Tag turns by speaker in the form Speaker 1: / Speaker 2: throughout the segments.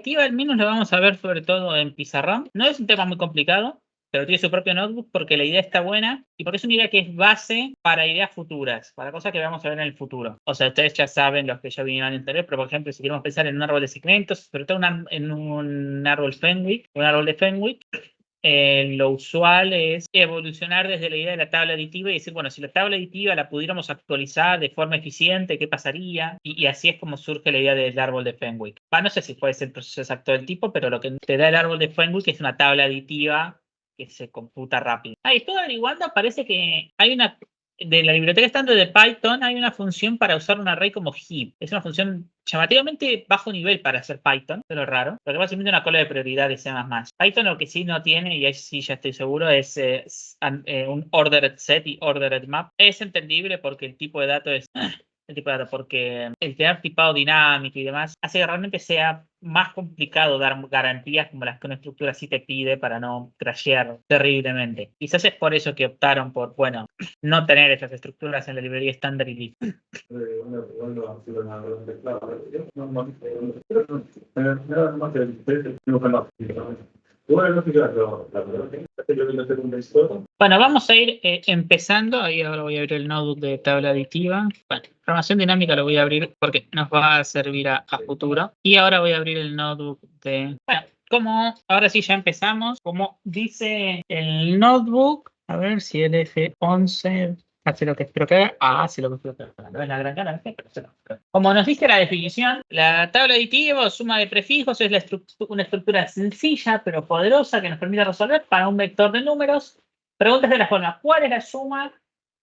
Speaker 1: aditiva al menos la vamos a ver sobre todo en pizarrón. No es un tema muy complicado, pero tiene su propio notebook porque la idea está buena y porque es una idea que es base para ideas futuras, para cosas que vamos a ver en el futuro. O sea, ustedes ya saben, los que ya vinieron en interés, pero por ejemplo, si queremos pensar en un árbol de segmentos, sobre todo en un árbol Fenwick, un árbol de Fenwick, lo usual es evolucionar desde la idea de la tabla aditiva y decir, bueno, si la tabla aditiva la pudiéramos actualizar de forma eficiente, ¿qué pasaría? Y así es como surge la idea del árbol de Fenwick. No sé si puede ser el proceso exacto del tipo, pero lo que te da el árbol de Fenwick es una tabla aditiva que se computa rápido. Y estoy averiguando, parece que hay una de la biblioteca estándar de Python hay una función para usar un array como heap. Es una función llamativamente bajo nivel para hacer Python, pero es raro, porque básicamente una cola de prioridad de C++. Python lo que sí no tiene, y ahí sí ya estoy seguro, es un ordered set y ordered map. Es entendible porque el tipo de datos es porque el tener tipado dinámico y demás hace que realmente sea más complicado dar garantías como las que una estructura sí te pide para no crashear terriblemente. Quizás es por eso que optaron por, bueno, no tener esas estructuras en la librería estándar y listo. Bueno, vamos a ir empezando. Ahí ahora voy a abrir el notebook de tabla aditiva. Bueno, programación dinámica lo voy a abrir porque nos va a servir a futuro. Y ahora voy a abrir el notebook de... Bueno, como ahora sí ya empezamos, como dice el notebook, a ver si el F11 hace lo que espero que haga. Hace lo que espero que haga. No es la gran ganancia, pero se lo. Como nos dice la definición, la tabla aditiva o suma de prefijos es una estructura sencilla pero poderosa que nos permite resolver para un vector de números preguntas de la forma: ¿cuál es la suma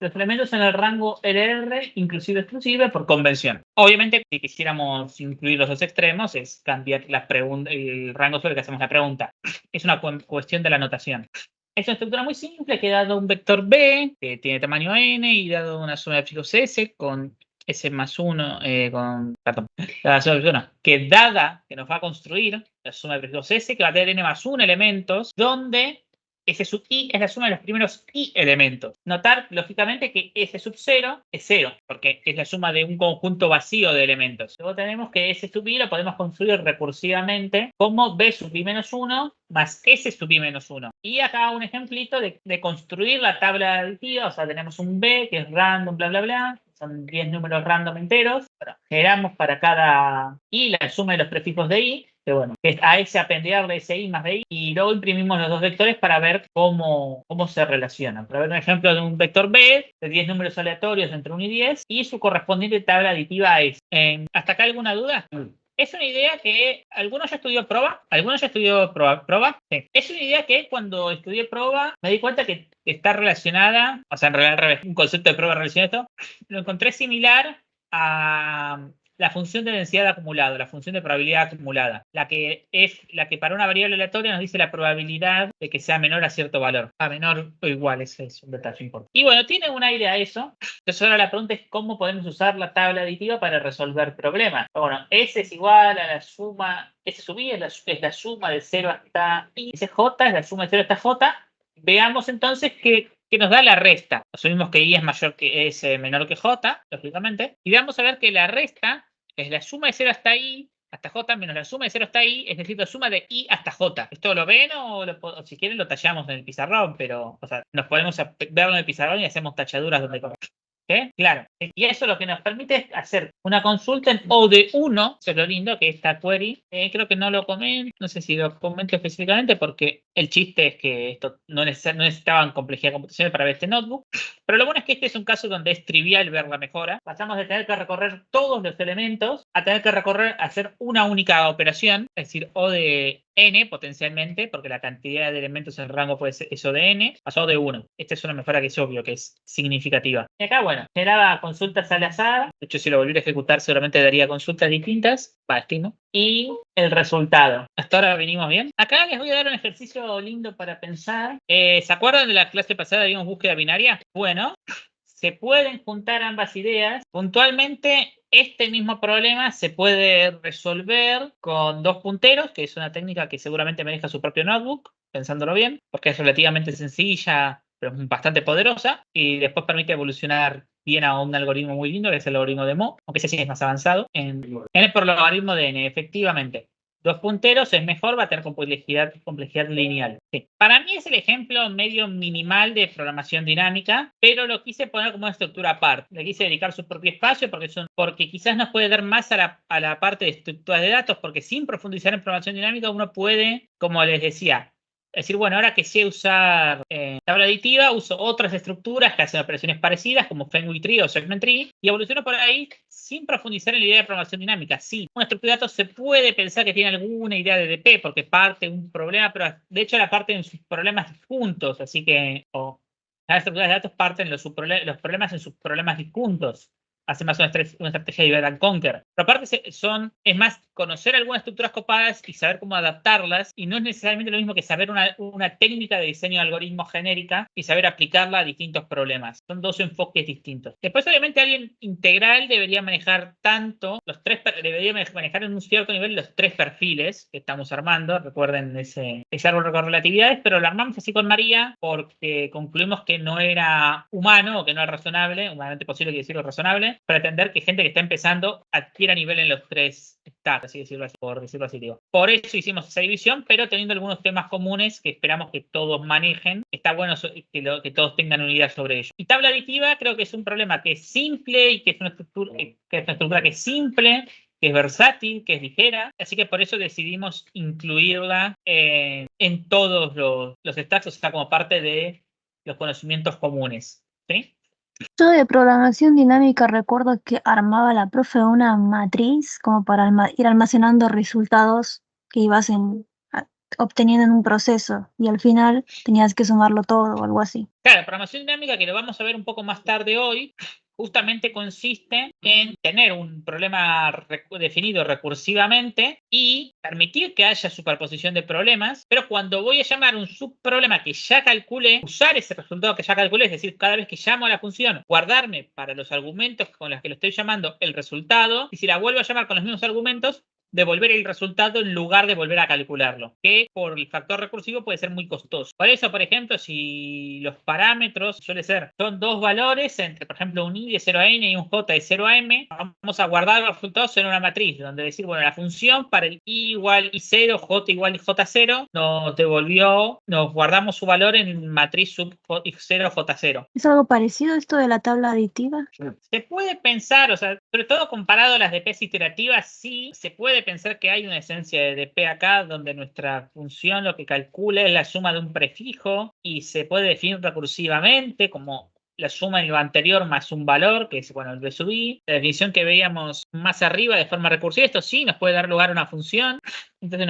Speaker 1: de los elementos en el rango LR inclusive exclusive por convención? Obviamente, si quisiéramos incluir los dos extremos, es cambiar el rango sobre el que hacemos la pregunta. Es una cuestión de la notación. Es una estructura muy simple que dado un vector B, que tiene tamaño n, y dado una suma de prefijos S con S más 1, que dada que nos va a construir la suma de prefijos S, que va a tener n más 1 elementos, donde S sub i es la suma de los primeros i elementos. Notar, lógicamente, que S sub 0 es 0, porque es la suma de un conjunto vacío de elementos. Luego tenemos que S sub i lo podemos construir recursivamente como B sub i menos 1 más S sub i menos 1. Y acá un ejemplito de construir la tabla aditiva. O sea, tenemos un B que es random, bla, bla, bla. Son 10 números random enteros. Bueno, generamos para cada i la suma de los prefijos de i. Que bueno, es a ese apender de ese i más de i, y luego imprimimos los dos vectores para ver cómo se relacionan. Para ver un ejemplo de un vector B de 10 números aleatorios entre 1 y 10 y su correspondiente tabla aditiva es. ¿Hasta acá alguna duda? Es una idea que algunos ya estudió proba. ¿Algunos ya estudió proba? Sí. Es una idea que cuando estudié proba me di cuenta que está relacionada, o sea, en realidad al revés, un concepto de proba relacionado, lo encontré similar a la función de densidad acumulada, la función de probabilidad acumulada, la que para una variable aleatoria nos dice la probabilidad de que sea menor a cierto valor. A menor o igual, ese es un detalle importante. Y bueno, tiene un aire a eso. Entonces ahora la pregunta es cómo podemos usar la tabla aditiva para resolver problemas. Bueno, S es igual a la suma, S sub i es la suma de 0 hasta i, S J es la suma de 0 hasta J. Veamos entonces que nos da la resta. Asumimos que i es mayor que s menor que j, lógicamente, y vamos a ver que la resta es la suma de 0 hasta i hasta j menos la suma de 0 hasta i, es decir, la suma de i hasta j. ¿Esto lo ven o si quieren lo tallamos en el pizarrón? Pero, o sea, nos podemos verlo en el pizarrón y hacemos tachaduras donde claro, y eso lo que nos permite es hacer una consulta en O de 1, eso es lo lindo que esta query, creo que no lo comento, no sé si lo comento específicamente porque el chiste es que esto no necesitaban complejidad computacional para ver este notebook, pero lo bueno es que este es un caso donde es trivial ver la mejora. Pasamos de tener que recorrer todos los elementos a tener que hacer una única operación, es decir, O de n potencialmente, porque la cantidad de elementos en el rango puede ser eso de n, pasó de 1. Esta es una mejora que es obvio, que es significativa. Y acá, bueno, generaba consultas al azar. De hecho, si lo volviera a ejecutar, seguramente daría consultas distintas. Estimo. Y el resultado. Hasta ahora venimos bien. Acá les voy a dar un ejercicio lindo para pensar. ¿Se acuerdan de la clase pasada? Vimos búsqueda binaria. Bueno, se pueden juntar ambas ideas. Puntualmente, este mismo problema se puede resolver con dos punteros, que es una técnica que seguramente maneja su propio notebook, pensándolo bien, porque es relativamente sencilla, pero bastante poderosa, y después permite evolucionar bien a un algoritmo muy lindo, que es el algoritmo de Moe, aunque ese sí es más avanzado, por el logaritmo de n, efectivamente. dos punteros es mejor, va a tener complejidad lineal. Sí. Para mí es el ejemplo medio minimal de programación dinámica, pero lo quise poner como una estructura aparte. Le quise dedicar su propio espacio porque quizás nos puede dar más a la parte de estructuras de datos, porque sin profundizar en programación dinámica uno puede, como les decía, decir, bueno, ahora que sé usar tabla aditiva, uso otras estructuras que hacen operaciones parecidas, como Fenway Tree o Segment Tree, y evoluciono por ahí sin profundizar en la idea de programación dinámica. Sí, una estructura de datos se puede pensar que tiene alguna idea de DP, porque parte de un problema, pero de hecho la parte en sus problemas disjuntos, así que las estructuras de datos parten los problemas en sus problemas disjuntos. Hace más una estrategia de divide and conquer. Pero aparte es más conocer algunas estructuras copadas y saber cómo adaptarlas, y no es necesariamente lo mismo que saber una técnica de diseño de algoritmos genérica y saber aplicarla a distintos problemas. Son dos enfoques distintos. Después, obviamente, alguien integral debería manejar debería manejar en un cierto nivel los tres perfiles que estamos armando. Recuerden ese árbol con relatividades, pero lo armamos así con María porque concluimos que no era humano o que no era razonable, humanamente posible, quiere decirlo razonable, pretender que gente que está empezando adquiera nivel en los tres stacks, así decirlo así, por decirlo así. Digo. Por eso hicimos esa división, pero teniendo algunos temas comunes que esperamos que todos manejen. Está bueno que todos tengan unidad sobre ello. Y tabla aditiva creo que es un problema que es simple y que es una estructura que es simple, que es versátil, que es ligera. Así que por eso decidimos incluirla en todos los stacks, o sea, como parte de los conocimientos comunes. ¿Sí?
Speaker 2: Yo de programación dinámica recuerdo que armaba la profe una matriz como para ir almacenando resultados que ibas obteniendo en un proceso y al final tenías que sumarlo todo o algo así.
Speaker 1: Claro, programación dinámica, que lo vamos a ver un poco más tarde hoy, justamente consiste en tener un problema definido recursivamente y permitir que haya superposición de problemas, pero cuando voy a llamar un subproblema que ya calculé, usar ese resultado que ya calculé, es decir, cada vez que llamo a la función, guardarme para los argumentos con los que lo estoy llamando el resultado, y si la vuelvo a llamar con los mismos argumentos, devolver el resultado en lugar de volver a calcularlo, que por el factor recursivo puede ser muy costoso. Por eso, por ejemplo, si los parámetros son dos valores entre, por ejemplo, un i de 0 a n y un j de 0 a m, vamos a guardar los resultados en una matriz, donde decir, bueno, la función para el i igual i0, j igual j0, nos guardamos su valor en matriz sub i0, j0.
Speaker 2: ¿Es algo parecido a esto de la tabla aditiva?
Speaker 1: Se puede pensar, o sea, sobre todo comparado a las DPs iterativas, sí, se puede pensar que hay una esencia de DP acá, donde nuestra función lo que calcula es la suma de un prefijo y se puede definir recursivamente como la suma en lo anterior más un valor, que es, bueno, el b sub i. La definición que veíamos más arriba de forma recursiva, esto sí nos puede dar lugar a una función, entonces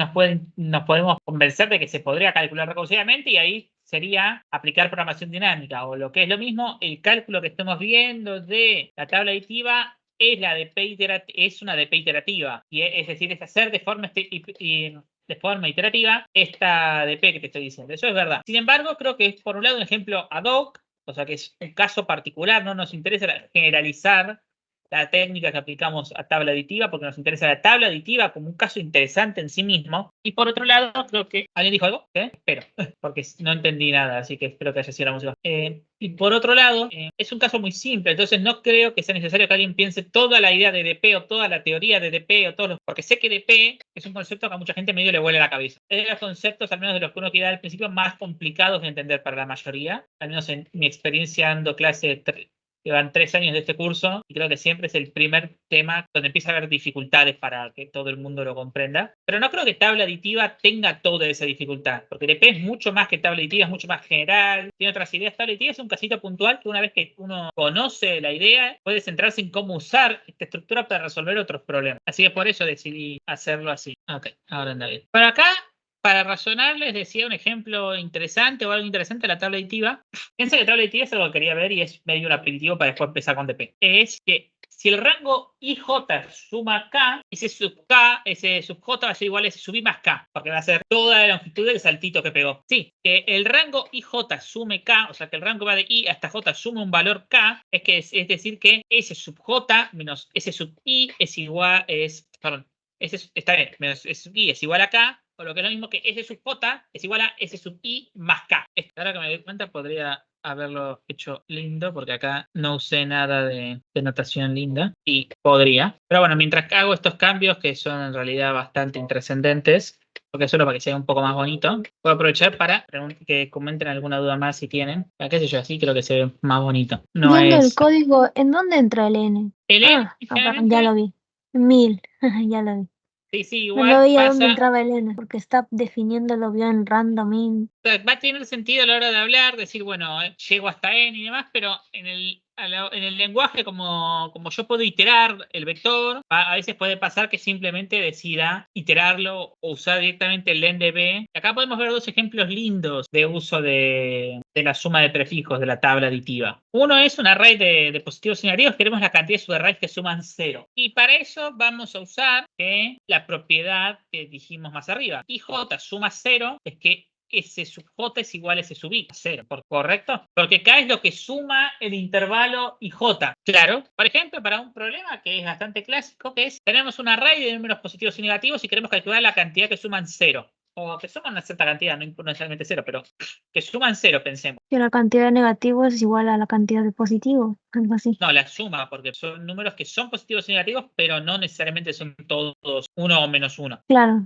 Speaker 1: nos podemos convencer de que se podría calcular recursivamente y ahí sería aplicar programación dinámica, o lo que es lo mismo, el cálculo que estamos viendo de la tabla aditiva es una DP iterativa, y es decir, es hacer de forma iterativa esta DP que te estoy diciendo. Eso es verdad. Sin embargo, creo que es por un lado un ejemplo ad hoc, o sea que es un caso particular, no nos interesa generalizar la técnica que aplicamos a tabla aditiva, porque nos interesa la tabla aditiva como un caso interesante en sí mismo. Y por otro lado, creo que... ¿Alguien dijo algo? ¿Qué? Espero, porque no entendí nada, así que espero que haya sido la música. Y por otro lado, es un caso muy simple, entonces no creo que sea necesario que alguien piense toda la idea de DP o toda la teoría de DP o todos los... Porque sé que DP es un concepto que a mucha gente medio le vuela la cabeza. Es de los conceptos, al menos de los que uno quiere dar al principio, más complicados de entender para la mayoría. Al menos en mi experiencia dando clase llevan 3 años de este curso y creo que siempre es el primer tema donde empieza a haber dificultades para que todo el mundo lo comprenda. Pero no creo que tabla aditiva tenga toda esa dificultad, porque DP es mucho más que tabla aditiva, es mucho más general, tiene otras ideas. Tabla aditiva es un casito puntual que una vez que uno conoce la idea, puede centrarse en cómo usar esta estructura para resolver otros problemas. Así que por eso decidí hacerlo así. Ok, ahora anda bien. Para acá, para razonar, les decía un ejemplo interesante o algo interesante de la tabla aditiva. Piensa que la tabla aditiva es algo que quería ver y es medio un aperitivo para después empezar con DP. Es que si el rango IJ suma K, ese sub J va a ser igual a ese sub I más K, porque va a ser toda la longitud del saltito que pegó. Sí, que el rango IJ sume K, o sea que el rango va de I hasta J sume un valor K, es decir que ese sub J menos ese sub I está bien, menos ese sub I es igual a K, o lo que es lo mismo que S sub J es igual a S sub I más K. Ahora que me doy cuenta podría haberlo hecho lindo, porque acá no usé nada de notación linda y podría. Pero bueno, mientras que hago estos cambios que son en realidad bastante intrascendentes, porque solo para que sea un poco más bonito, puedo aprovechar para que comenten alguna duda más si tienen. Qué sé yo, así creo que se ve más bonito. No
Speaker 2: Viendo el
Speaker 1: es...
Speaker 2: código, ¿en dónde entra el N?
Speaker 1: El N
Speaker 2: Acá, ya
Speaker 1: generalmente,
Speaker 2: lo vi. 1000, ya lo vi.
Speaker 1: sí,
Speaker 2: No lo
Speaker 1: igual
Speaker 2: veía dónde
Speaker 1: pasa...
Speaker 2: entraba el N, porque está definiéndolo bien random in.
Speaker 1: Sea, va a tener sentido a la hora de hablar, decir, bueno, llego hasta N y demás, pero en el lenguaje, como yo puedo iterar el vector, a veces puede pasar que simplemente decida iterarlo o usar directamente el len de b. Acá podemos ver dos ejemplos lindos de uso de la suma de prefijos de la tabla aditiva. Uno es un array de positivos y negativos, queremos la cantidad de subarrays que suman 0. Y para eso vamos a usar la propiedad que dijimos más arriba. IJ suma 0 es que S sub J es igual a S sub I, 0, ¿correcto? Porque K es lo que suma el intervalo IJ. Claro, por ejemplo, para un problema que es bastante clásico, que es, tenemos un array de números positivos y negativos y queremos calcular la cantidad que suman 0. O que suman una cierta cantidad, no necesariamente 0, pero que suman 0, pensemos.
Speaker 2: Que la cantidad de negativos es igual a la cantidad de positivos, algo así.
Speaker 1: No, la suma, porque son números que son positivos y negativos, pero no necesariamente son todos 1 o menos 1.
Speaker 2: Claro,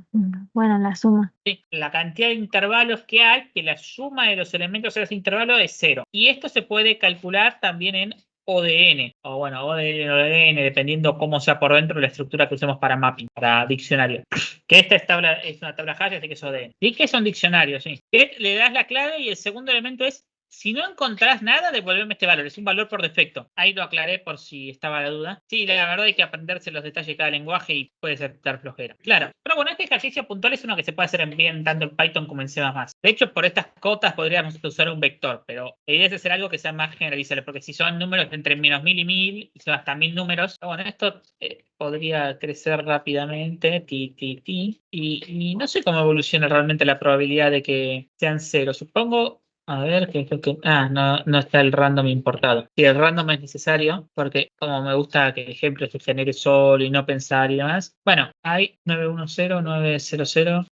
Speaker 2: bueno, la suma.
Speaker 1: Sí, la cantidad de intervalos que hay, que la suma de los elementos de ese intervalo es 0. Y esto se puede calcular también en O de n, o bueno, O de n, dependiendo cómo sea por dentro la estructura que usemos para mapping, para diccionario. Que esta es una tabla hash, así que es O de n. Y que es un diccionario, sí. Que le das la clave y el segundo elemento es, si no encontrás nada, devolverme este valor. Es un valor por defecto. Ahí lo aclaré por si estaba la duda. Sí, la verdad hay que aprenderse los detalles de cada lenguaje y puede ser dar flojera. Claro. Pero bueno, este ejercicio puntual es uno que se puede hacer bien tanto en Python como en C++. De hecho, por estas cotas podríamos usar un vector, pero la idea es hacer algo que sea más generalizable, porque si son números entre menos 1000 y 1000, y son hasta 1000 números, bueno, esto podría crecer rápidamente, y no sé cómo evoluciona realmente la probabilidad de que sean 0. Supongo... A ver, ¿qué es lo que...? No está el random importado. Sí, el random es necesario porque como me gusta que el ejemplo se genere solo y no pensar y demás. Bueno, hay 910,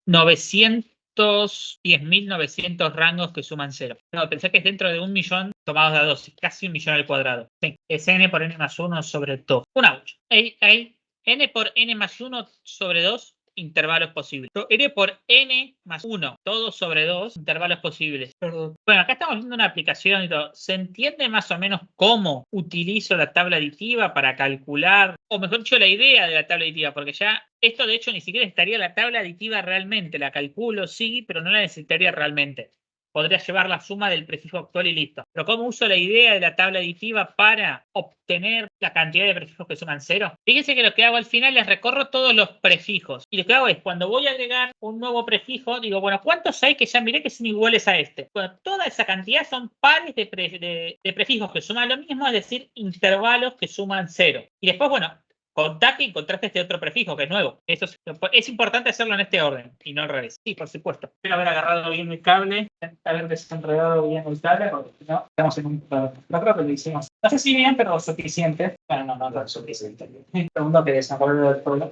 Speaker 1: 900, 910.900 rangos que suman 0. No, pensé que es dentro de 1.000.000 tomados de a 2, casi 1.000.000 al cuadrado. Sí, es n por n más 1 sobre 2. Una 8. Hay n por n más 1 sobre 2 intervalos posibles. N por n más 1, todo sobre 2 intervalos posibles. Perdón. Bueno, acá estamos viendo una aplicación y todo. ¿Se entiende más o menos cómo utilizo la tabla aditiva para calcular, o mejor dicho, la idea de la tabla aditiva? Porque ya esto de hecho ni siquiera estaría la tabla aditiva realmente. La calculo, sí, pero no la necesitaría realmente. Podría llevar la suma del prefijo actual y listo. Pero ¿cómo uso la idea de la tabla aditiva para obtener la cantidad de prefijos que suman 0? Fíjense que lo que hago al final es recorro todos los prefijos. Y lo que hago es, cuando voy a agregar un nuevo prefijo, digo, bueno, ¿cuántos hay que ya miré que son iguales a este? Bueno, toda esa cantidad son pares de prefijos que suman lo mismo, es decir, intervalos que suman 0. Y después, bueno, contá que encontraste este otro prefijo que es nuevo. Eso es importante hacerlo en este orden y no al revés. Sí, por supuesto. Espero haber agarrado bien el cable, haber desenredado bien el cable, porque si no, estamos en un problema. No creo que lo hicimos. No sé si bien, pero suficiente. Bueno, no es suficiente. Segundo que desenredó el problema.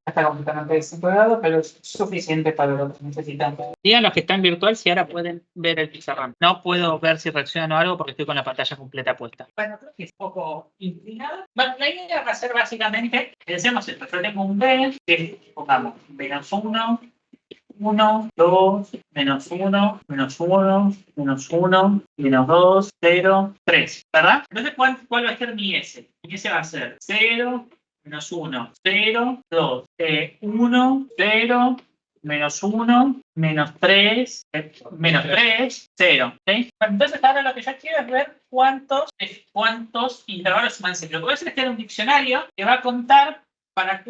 Speaker 1: Está completamente desenredado, pero es suficiente para lo que necesitan. Digan los que están virtual si ahora pueden ver el pizarrón. No puedo ver si reaccionan o algo porque estoy con la pantalla completa puesta. Bueno, creo que es un poco inclinado. Bueno, la idea va a ser básicamente, decimos esto, yo tengo un B, que pongamos menos 1, 1, 2, menos 1, menos 1, menos 1, menos 2, 0, 3, ¿verdad? Entonces, ¿cuál va a ser mi S? Mi S va a ser 0, menos 1, 0, 2, 1, 0, menos 1, menos 3, 0. ¿Sí? Entonces ahora lo que yo quiero es ver cuántos intervalos suman 0. Lo que voy a hacer es tener un diccionario que va a contar para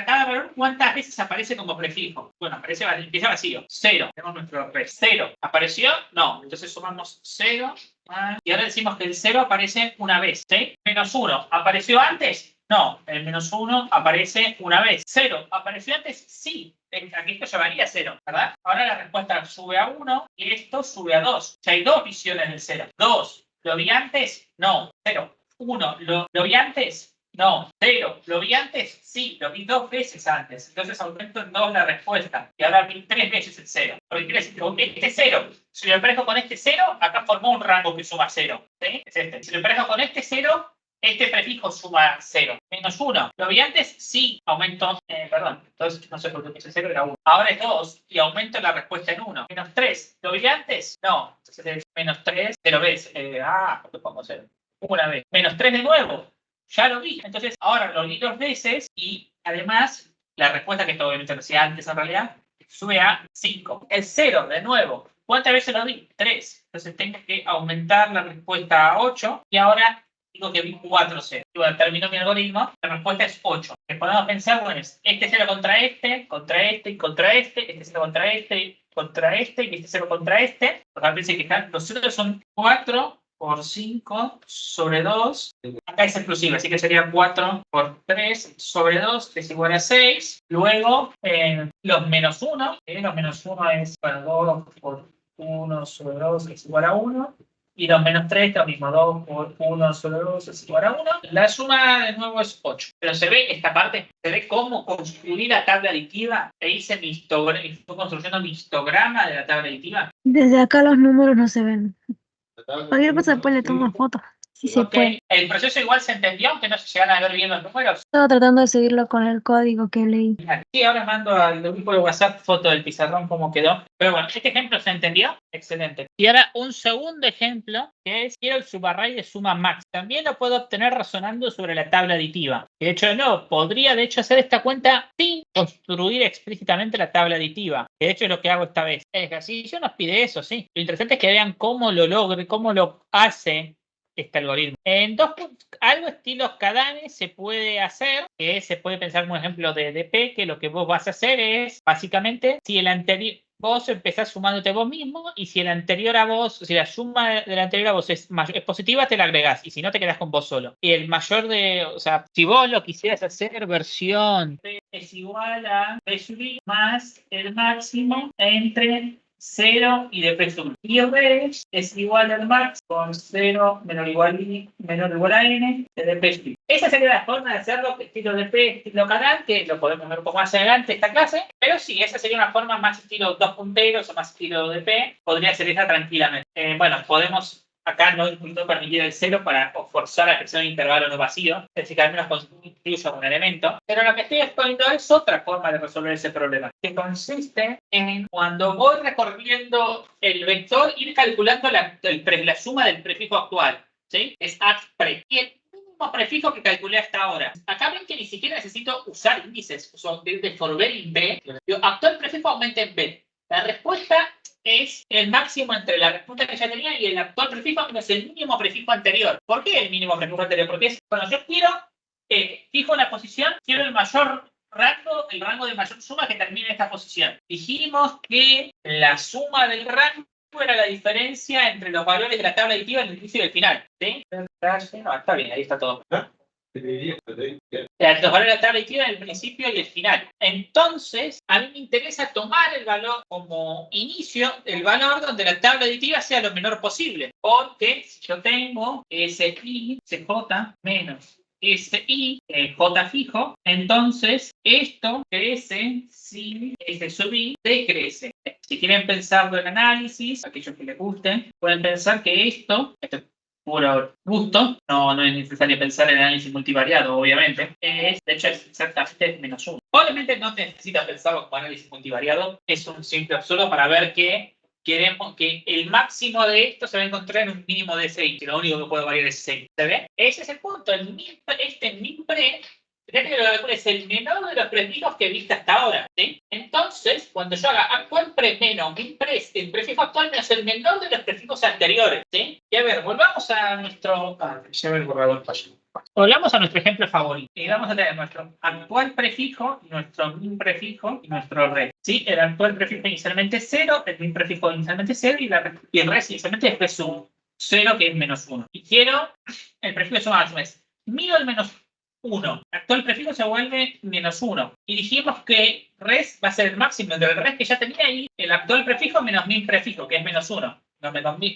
Speaker 1: cada valor cuántas veces aparece como prefijo. Bueno, empieza vacío. 0. Tenemos nuestro res. 0. ¿Apareció? No. Entonces sumamos 0. Y ahora decimos que el 0 aparece una vez. ¿Sí? Menos 1. ¿Apareció antes? No. El menos 1 aparece una vez. 0. ¿Apareció antes? Sí. Aquí esto llevaría a 0, ¿verdad? Ahora la respuesta sube a 1 y esto sube a 2. Ya hay dos visiones del 0. 2. ¿Lo vi antes? No. 0. 1. ¿Lo vi antes? No, 0. ¿Lo vi antes? Sí, lo vi 2 veces antes. Entonces aumento en 2 la respuesta. Y ahora vi 3 veces el 0. Porque quiere decir que este 0, si lo emparejo con este 0, acá formó un rango que suma 0. ¿Sí? Es este. Si lo emparejo con este 0, este prefijo suma 0. Menos 1. ¿Lo vi antes? Sí. Aumento, perdón. Entonces no sé por qué puse 0, era 1. Ahora es 2 y aumento la respuesta en 1. Menos 3. ¿Lo vi antes? No. Entonces es menos 3, 0 veces. ¿Por qué pongo 0? Una vez. Menos 3 de nuevo. Ya lo vi. Entonces, ahora lo vi 2 veces y además, la respuesta que esto obviamente lo hacía antes en realidad, sube a 5. El 0, de nuevo. ¿Cuántas veces lo vi? 3. Entonces tengo que aumentar la respuesta a 8 y ahora digo que vi 4 0. Y bueno, terminó mi algoritmo. La respuesta es 8. Que podemos pensar, bueno, es este 0 contra este, contra este y contra este 0 contra este, contra este y este 0 contra este. Por ejemplo, dice que los ceros son 4 por 5 sobre 2. Acá es exclusiva, así que sería 4 por 3 sobre 2 es igual a 6. Luego, los menos 1, los menos 1 es, bueno, 2 por 1 sobre 2 es igual a 1. Y los menos 3, lo mismo, 2 por 1 sobre 2 es igual a 1. La suma de nuevo es 8. Pero se ve esta parte, se ve cómo construir la tabla aditiva. Te hice mi histograma, estoy construyendo mi histograma de la tabla aditiva.
Speaker 2: Desde acá los números no se ven. Cualquier cosa después le tomo fotos. Si se puede.
Speaker 1: El proceso igual se entendió, aunque no se llegan a ver bien los números.
Speaker 2: Estaba tratando de seguirlo con el código que leí.
Speaker 1: Sí, ahora mando al grupo de WhatsApp foto del pizarrón cómo quedó. Pero bueno, ¿este ejemplo se entendió? Excelente. Y ahora un segundo ejemplo, que es quiero el subarray de suma max. También lo puedo obtener razonando sobre la tabla aditiva. De hecho, de nuevo, podría de hecho hacer esta cuenta sin construir explícitamente la tabla aditiva. Que de hecho es lo que hago esta vez. El ejercicio nos pide eso, sí. Lo interesante es que vean cómo lo logre, cómo lo hace este algoritmo. En algo estilo Kadane se puede hacer, que se puede pensar como ejemplo de DP, que lo que vos vas a hacer es, básicamente, si el anterior, vos empezás sumándote vos mismo, y si el anterior a vos, si la suma del anterior a vos es positiva, te la agregás, y si no, te quedás con vos solo. Y el mayor de, o sea, si vos lo quisieras hacer, versión P es igual a P sub I más el máximo entre 0 y de P sub I. Y R es igual al max con 0 menor o igual a n de P sub I. Esa sería la forma de hacerlo, estilo DP, estilo canal, que lo podemos ver un poco más adelante esta clase. Pero sí, esa sería una forma más estilo 2 punteros o más estilo DP. Podría ser esa tranquilamente. Bueno, podemos acá no permitir el 0 para forzar a que sea un intervalo no vacío, es decir, que al menos incluya un elemento. Pero lo que estoy exponiendo es otra forma de resolver ese problema, que consiste en cuando voy recorriendo el vector, ir calculando la suma del prefijo actual, ¿sí? Es AXPRE. Y el mínimo prefijo que calculé hasta ahora. Acá ven que ni siquiera necesito usar índices, uso de for B en B. Actual prefijo aumenta en B. La respuesta es el máximo entre la respuesta que ya tenía y el actual prefijo menos el mínimo prefijo anterior. ¿Por qué el mínimo prefijo anterior? Porque es cuando yo quiero, fijo la posición, quiero el mayor rango, el rango de mayor suma que termine esta posición. Dijimos que la suma del rango era la diferencia entre los valores de la tabla aditiva en el inicio y el final. ¿Sí? No, está bien, ahí está todo. Los valores de la tabla aditiva en el principio y el final. Entonces, a mí me interesa tomar el valor como inicio, el valor donde la tabla aditiva sea lo menor posible. Porque si yo tengo SI, CJ menos SI, J fijo, entonces esto crece si S sub I decrece. Si quieren pensarlo en análisis, aquellos que les gusten, pueden pensar que esto es puro gusto, no es necesario pensar en análisis multivariado, obviamente. De hecho, es exactamente menos 1. Obviamente no necesitas pensarlo como análisis multivariado, es un simple absurdo para ver que queremos que el máximo de esto se va a encontrar en un mínimo de 6, que lo único que puede variar es 6. ¿Se ve? Ese es el punto. Este min-pre es el menor de los prefijos que viste hasta ahora, ¿sí? Entonces, cuando yo haga actual pre menos min-pre, el prefijo actual menos el menor de los prefijos anteriores, ¿sí? Y a ver, volvamos a nuestro... lleva el borrador para allá. Volvamos a nuestro ejemplo favorito. Y vamos a tener nuestro actual prefijo, nuestro min prefijo y nuestro res. ¿Sí? El actual prefijo inicialmente 0, el min prefijo inicialmente 0 y el res inicialmente después un 0 que es menos 1. Y quiero el prefijo de suma máxima es mido el menos 1. El actual prefijo se vuelve menos 1. Y dijimos que res va a ser el máximo del res que ya tenía ahí, el actual prefijo menos min prefijo, que es menos 1.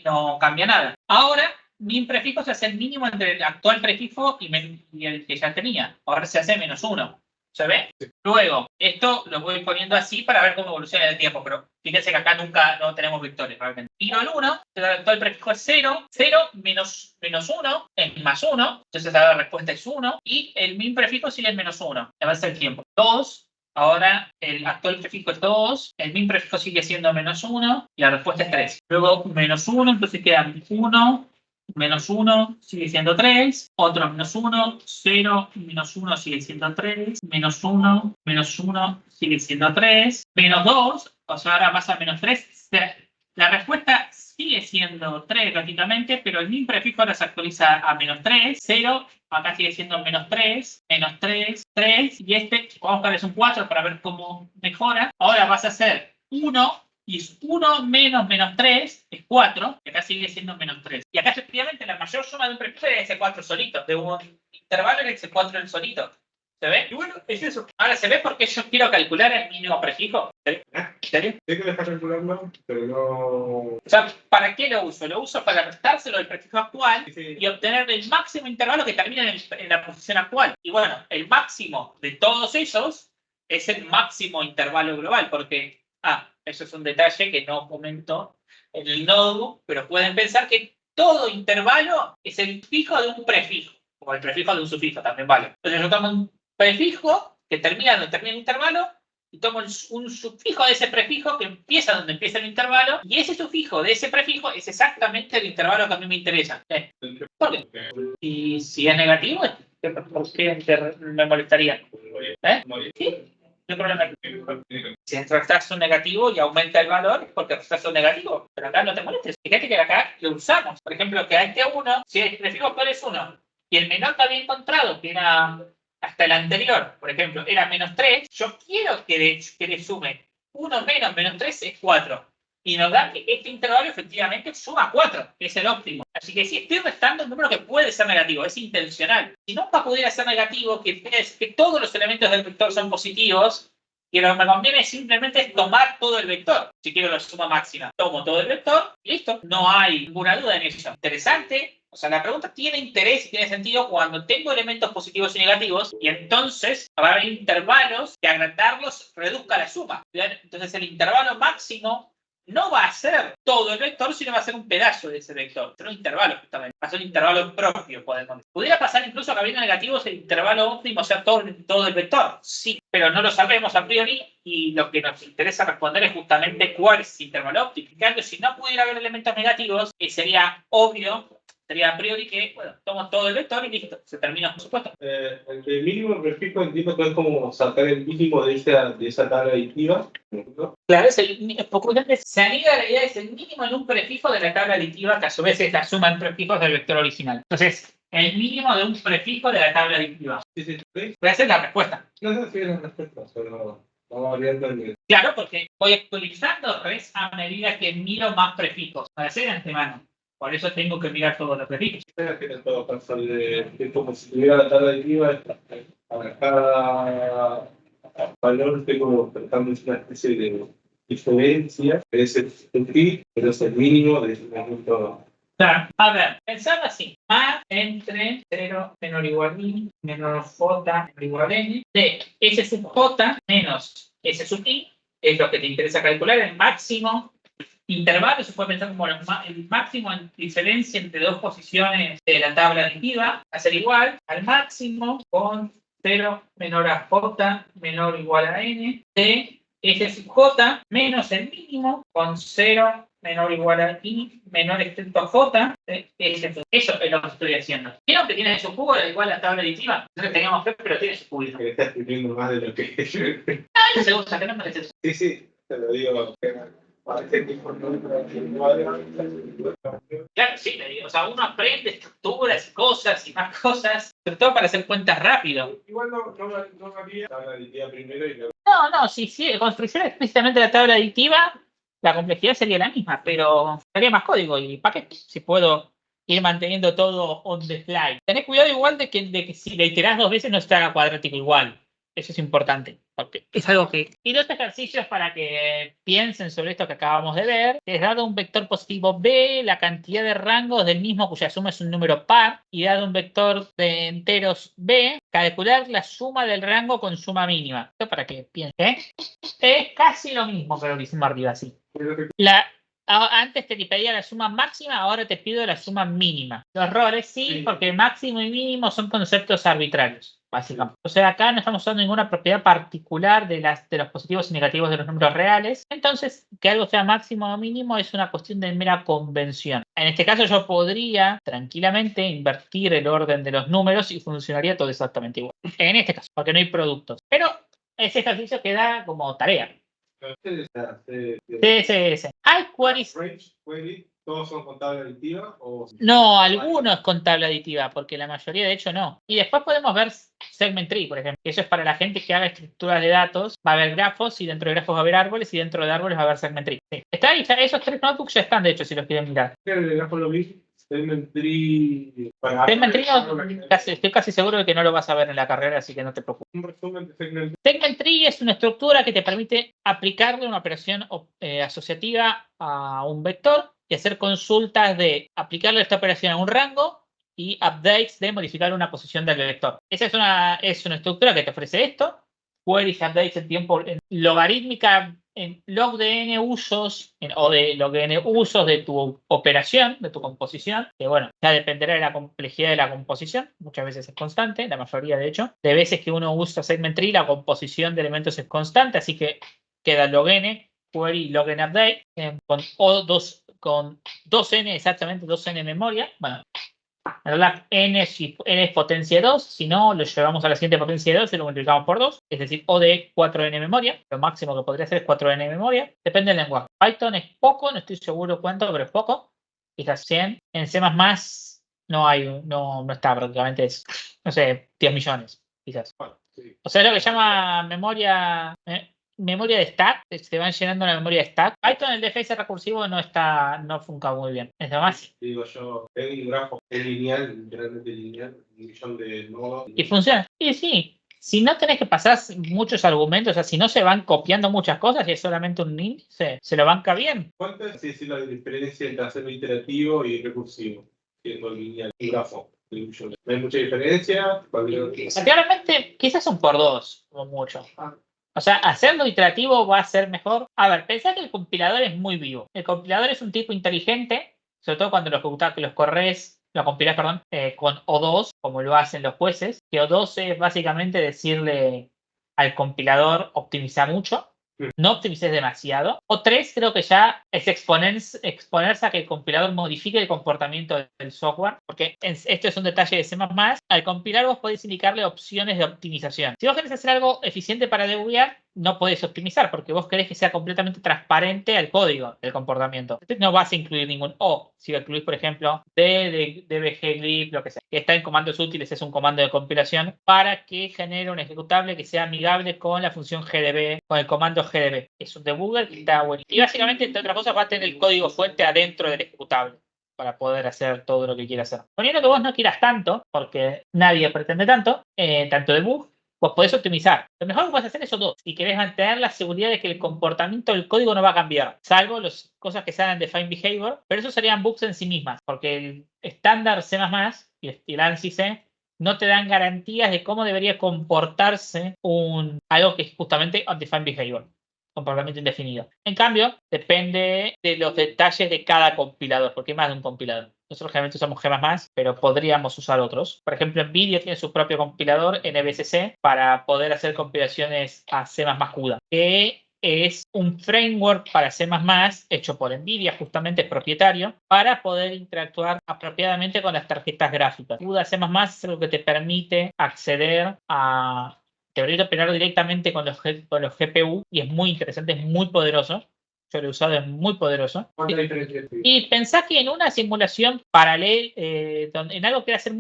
Speaker 1: No cambia nada. Ahora min prefijo se hace el mínimo entre el actual prefijo y el que ya tenía. Ahora se hace -1. ¿Se ve?
Speaker 3: Sí.
Speaker 1: Luego, esto lo voy poniendo así para ver cómo evoluciona en el tiempo, pero fíjense que acá nunca no tenemos vectores realmente. Miro el 1, el actual prefijo es 0, 0 menos 1 es +1, entonces ahora la respuesta es 1, y el min prefijo sigue en -1, le va a ser el tiempo. 2, ahora el actual prefijo es 2, el min prefijo sigue siendo -1, y la respuesta es 3. Luego -1, entonces queda 1, -1 sigue siendo 3, otro -1, 0, -1 sigue siendo 3, -1, -1 sigue siendo 3, -2, o sea, ahora pasa a -3. La respuesta sigue siendo 3 lógicamente, pero el min prefijo ahora se actualiza a -3, 0, acá sigue siendo -3, -3, 3, y este, vamos a buscarles un 4 para ver cómo mejora. Ahora vas a hacer 1, y es 1 menos -3 es 4, y acá sigue siendo -3. Y acá efectivamente la mayor suma de un prefijo es ese 4 solito, de un intervalo era ese 4 el solito. ¿Se ve? Y bueno, es eso. Ahora, ¿se ve por qué yo quiero calcular el mínimo prefijo? ¿En serio?
Speaker 3: Sé que lo estás calculando, pero no...
Speaker 1: O sea, ¿para qué lo uso? Lo uso para restárselo del prefijo actual
Speaker 3: Sí.
Speaker 1: y obtener el máximo intervalo que termina en la posición actual. Y bueno, el máximo de todos ellos es el máximo intervalo global, porque, eso es un detalle que no comento en el notebook, pero pueden pensar que todo intervalo es el fijo de un prefijo, o el prefijo de un sufijo, también vale. Entonces yo tomo un prefijo que termina donde termina el intervalo, y tomo un sufijo de ese prefijo que empieza donde empieza el intervalo, y ese sufijo de ese prefijo es exactamente el intervalo que a mí me interesa. ¿Por qué? Y si es negativo, ¿por qué me molestaría? Sí, no hay problema. Si restás un negativo y aumenta el valor, es porque restás un negativo, pero acá no te molestes. Fíjate que acá lo usamos. Por ejemplo, que a este 1, si el prefijo actual es 1, y el menor que había encontrado, que era hasta el anterior, por ejemplo, era -3, yo quiero que le sume 1 menos -3 es 4. Y nos da que este intervalo efectivamente suma 4, que es el óptimo. Así que si estoy restando un número que puede ser negativo, es intencional. Si nunca pudiera ser negativo, que es que todos los elementos del vector son positivos, y lo que me conviene simplemente es tomar todo el vector. Si quiero la suma máxima, tomo todo el vector y listo. No hay ninguna duda en eso. Interesante. O sea, la pregunta tiene interés y tiene sentido cuando tengo elementos positivos y negativos, y entonces va a haber intervalos que agrandarlos reduzca la suma. Entonces el intervalo máximo no va a ser todo el vector, sino va a ser un pedazo de ese vector. Pero un intervalo, justamente. Va a ser un intervalo propio, podemos decir. Pudiera pasar incluso que habiendo negativos el intervalo óptimo sea todo el vector. Sí, pero no lo sabemos a priori, y lo que nos interesa responder es justamente cuál es el intervalo óptimo. En cambio, si no pudiera haber elementos negativos, sería obvio, sería a priori que, bueno, tomo todo el vector y listo, se terminó, por supuesto.
Speaker 3: El mínimo prefijo entiendo que es como sacar el mínimo de esa tabla aditiva, ¿no?
Speaker 1: Claro, se anida la idea, es el mínimo en un prefijo de la tabla aditiva, que a su vez es la suma en prefijos del vector original. Entonces, el mínimo de un prefijo de la tabla aditiva.
Speaker 3: Sí.
Speaker 1: Voy a hacer la respuesta.
Speaker 3: No sé si es la respuesta, pero vamos variando el...
Speaker 1: Claro, porque voy actualizando res a medida que miro más prefijos, para hacer de antemano. Por eso tengo que mirar todos los prefijos.
Speaker 3: En todo caso, es como si tuviera la tabla aditiva, para cada valor estoy como tratando una especie de diferencia, es el pi, pero es el mínimo de ese momento.
Speaker 1: Claro, a ver, pensando así, A entre 0 menor o igual a I, menor J menor o igual a N, de S sub J menos S sub I, es lo que te interesa calcular, el máximo intervalo, se puede pensar como el máximo en diferencia entre dos posiciones de la tabla aditiva, a ser igual al máximo con 0 menor a J menor o igual a N, de S sub J menos el mínimo con 0 menor o igual a I menor excepto a J. Eso es lo que estoy haciendo. ¿Vieron que tiene su cubo igual a la tabla aditiva? Nosotros teníamos fe, pero tiene su cubo.
Speaker 3: Que está escribiendo más de lo que es.
Speaker 1: Eso se usa, que no parece eso.
Speaker 3: Sí, te lo digo. Parece que por
Speaker 1: Claro, sí, o sea, uno aprende estructuras y cosas y más cosas, sobre todo para hacer cuentas rápido.
Speaker 3: igual no había tabla aditiva primero y luego.
Speaker 1: No, si construcción explícitamente de la tabla aditiva, la complejidad sería la misma, pero sería más código. ¿Y para qué? Si puedo ir manteniendo todo on the fly. Tenés cuidado igual de que si le iterás 2 veces no se haga cuadrático igual. Eso es importante, porque es algo que... Y dos ejercicios para que piensen sobre esto que acabamos de ver. Es dado un vector positivo B, la cantidad de rangos del mismo cuya suma es un número par, y dado un vector de enteros B, calcular la suma del rango con suma mínima. Esto para que piensen. Es casi lo mismo que lo que hicimos arriba, sí. Antes te pedía la suma máxima, ahora te pido la suma mínima. Los errores sí, porque máximo y mínimo son conceptos arbitrarios, básicamente. O sea, acá no estamos usando ninguna propiedad particular de los positivos y negativos de los números reales. Entonces, que algo sea máximo o mínimo es una cuestión de mera convención. En este caso yo podría tranquilamente invertir el orden de los números y funcionaría todo exactamente igual. En este caso, porque no hay productos. Pero ese ejercicio queda como tarea. Sí. Hay queries.
Speaker 3: ¿Todos son con tabla aditiva?
Speaker 1: No, algunos con tabla aditiva, porque la mayoría de hecho no. Y después podemos ver segment tree, por ejemplo. Eso es para la gente que haga estructuras de datos. Va a haber grafos y dentro de grafos va a haber árboles y dentro de árboles va a haber segment tree. Sí. Está ahí, esos 3 notebooks ya están, de hecho, si los quieren mirar.
Speaker 3: El grafo lo vi. Segment tree.
Speaker 1: Segment tree estoy casi seguro de que no lo vas a ver en la carrera, así que no te preocupes.
Speaker 3: Un resumen de segment tree.
Speaker 1: Segment tree es una estructura que te permite aplicarle una operación asociativa a un vector y hacer consultas de aplicarle esta operación a un rango y updates de modificar una posición del vector. Esa es una estructura que te ofrece esto. Queries updates en tiempo logarítmica en log de n usos o de log de n usos de tu operación, de tu composición, que bueno, ya dependerá de la complejidad de la composición, muchas veces es constante, la mayoría de hecho. De veces que uno usa segment tree, la composición de elementos es constante, así que queda log n, query log n update, con 2n, exactamente 2n en memoria. Bueno, en realidad n es potencia 2, si no lo llevamos a la siguiente potencia de 2 y lo multiplicamos por 2, es decir, O de 4n en memoria. Lo máximo que podría ser es 4n en memoria. Depende del lenguaje. Python es poco, no estoy seguro cuánto, pero es poco. Quizás 100. En C++ no está prácticamente, es, no sé, 10 millones, quizás. O sea, es lo que llama memoria de stack, se van llenando la memoria de stack. Python, el DFS recursivo no funca muy bien. Es lo más.
Speaker 3: Digo yo, es un grafo lineal, literalmente lineal, un millón de nodos.
Speaker 1: Y funciona. Y sí, si no tenés que pasar muchos argumentos, o sea, si no se van copiando muchas cosas y es solamente un índice, se lo banca bien.
Speaker 3: ¿Cuánta es decir, la diferencia entre hacerlo iterativo y recursivo? Siendo lineal, un grafo. ¿No hay mucha diferencia?
Speaker 1: Claramente, quizás un por 2, como mucho. O sea, hacerlo iterativo va a ser mejor. A ver, pensá que el compilador es muy vivo. El compilador es un tipo inteligente, sobre todo cuando lo compilás, con O2, como lo hacen los jueces, que O2 es básicamente decirle al compilador optimiza mucho, no optimices demasiado. O 3 creo que ya es exponerse a que el compilador modifique el comportamiento del software, porque esto es un detalle de C++. Al compilar vos podés indicarle opciones de optimización. Si vos querés hacer algo eficiente para debuguear, no podés optimizar porque vos querés que sea completamente transparente al código del comportamiento. Entonces no vas a incluir ningún O. Si incluís, por ejemplo, dbglib, lo que sea, que está en comandos útiles, es un comando de compilación para que genere un ejecutable que sea amigable con la función gdb, con el comando gdb. Es un debugger que está bueno. Y básicamente, entre otras cosas, va a tener el código fuente adentro del ejecutable para poder hacer todo lo que quiera hacer. Poniendo que vos no quieras tanto, porque nadie pretende tanto debug, vos podés optimizar. Lo mejor que podés hacer es O2 y querés mantener la seguridad de que el comportamiento del código no va a cambiar, salvo las cosas que sean define behavior, pero eso serían bugs en sí mismas, porque el estándar C++ y el ANSI C no te dan garantías de cómo debería comportarse algo que es justamente undefined behavior, comportamiento indefinido. En cambio, depende de los detalles de cada compilador, porque hay más de un compilador. Nosotros generalmente usamos G++, pero podríamos usar otros. Por ejemplo, NVIDIA tiene su propio compilador, NBCC, para poder hacer compilaciones a C++ CUDA, que es un framework para C++ hecho por NVIDIA, justamente es propietario, para poder interactuar apropiadamente con las tarjetas gráficas. CUDA C++ es algo que te permite acceder a... Te permite operar directamente con los GPU y es muy interesante, es muy poderoso. Yo lo he usado, es muy poderoso.
Speaker 3: ¿Cuánta diferencia es?
Speaker 1: Y pensá que en una simulación paralela, en algo que hacer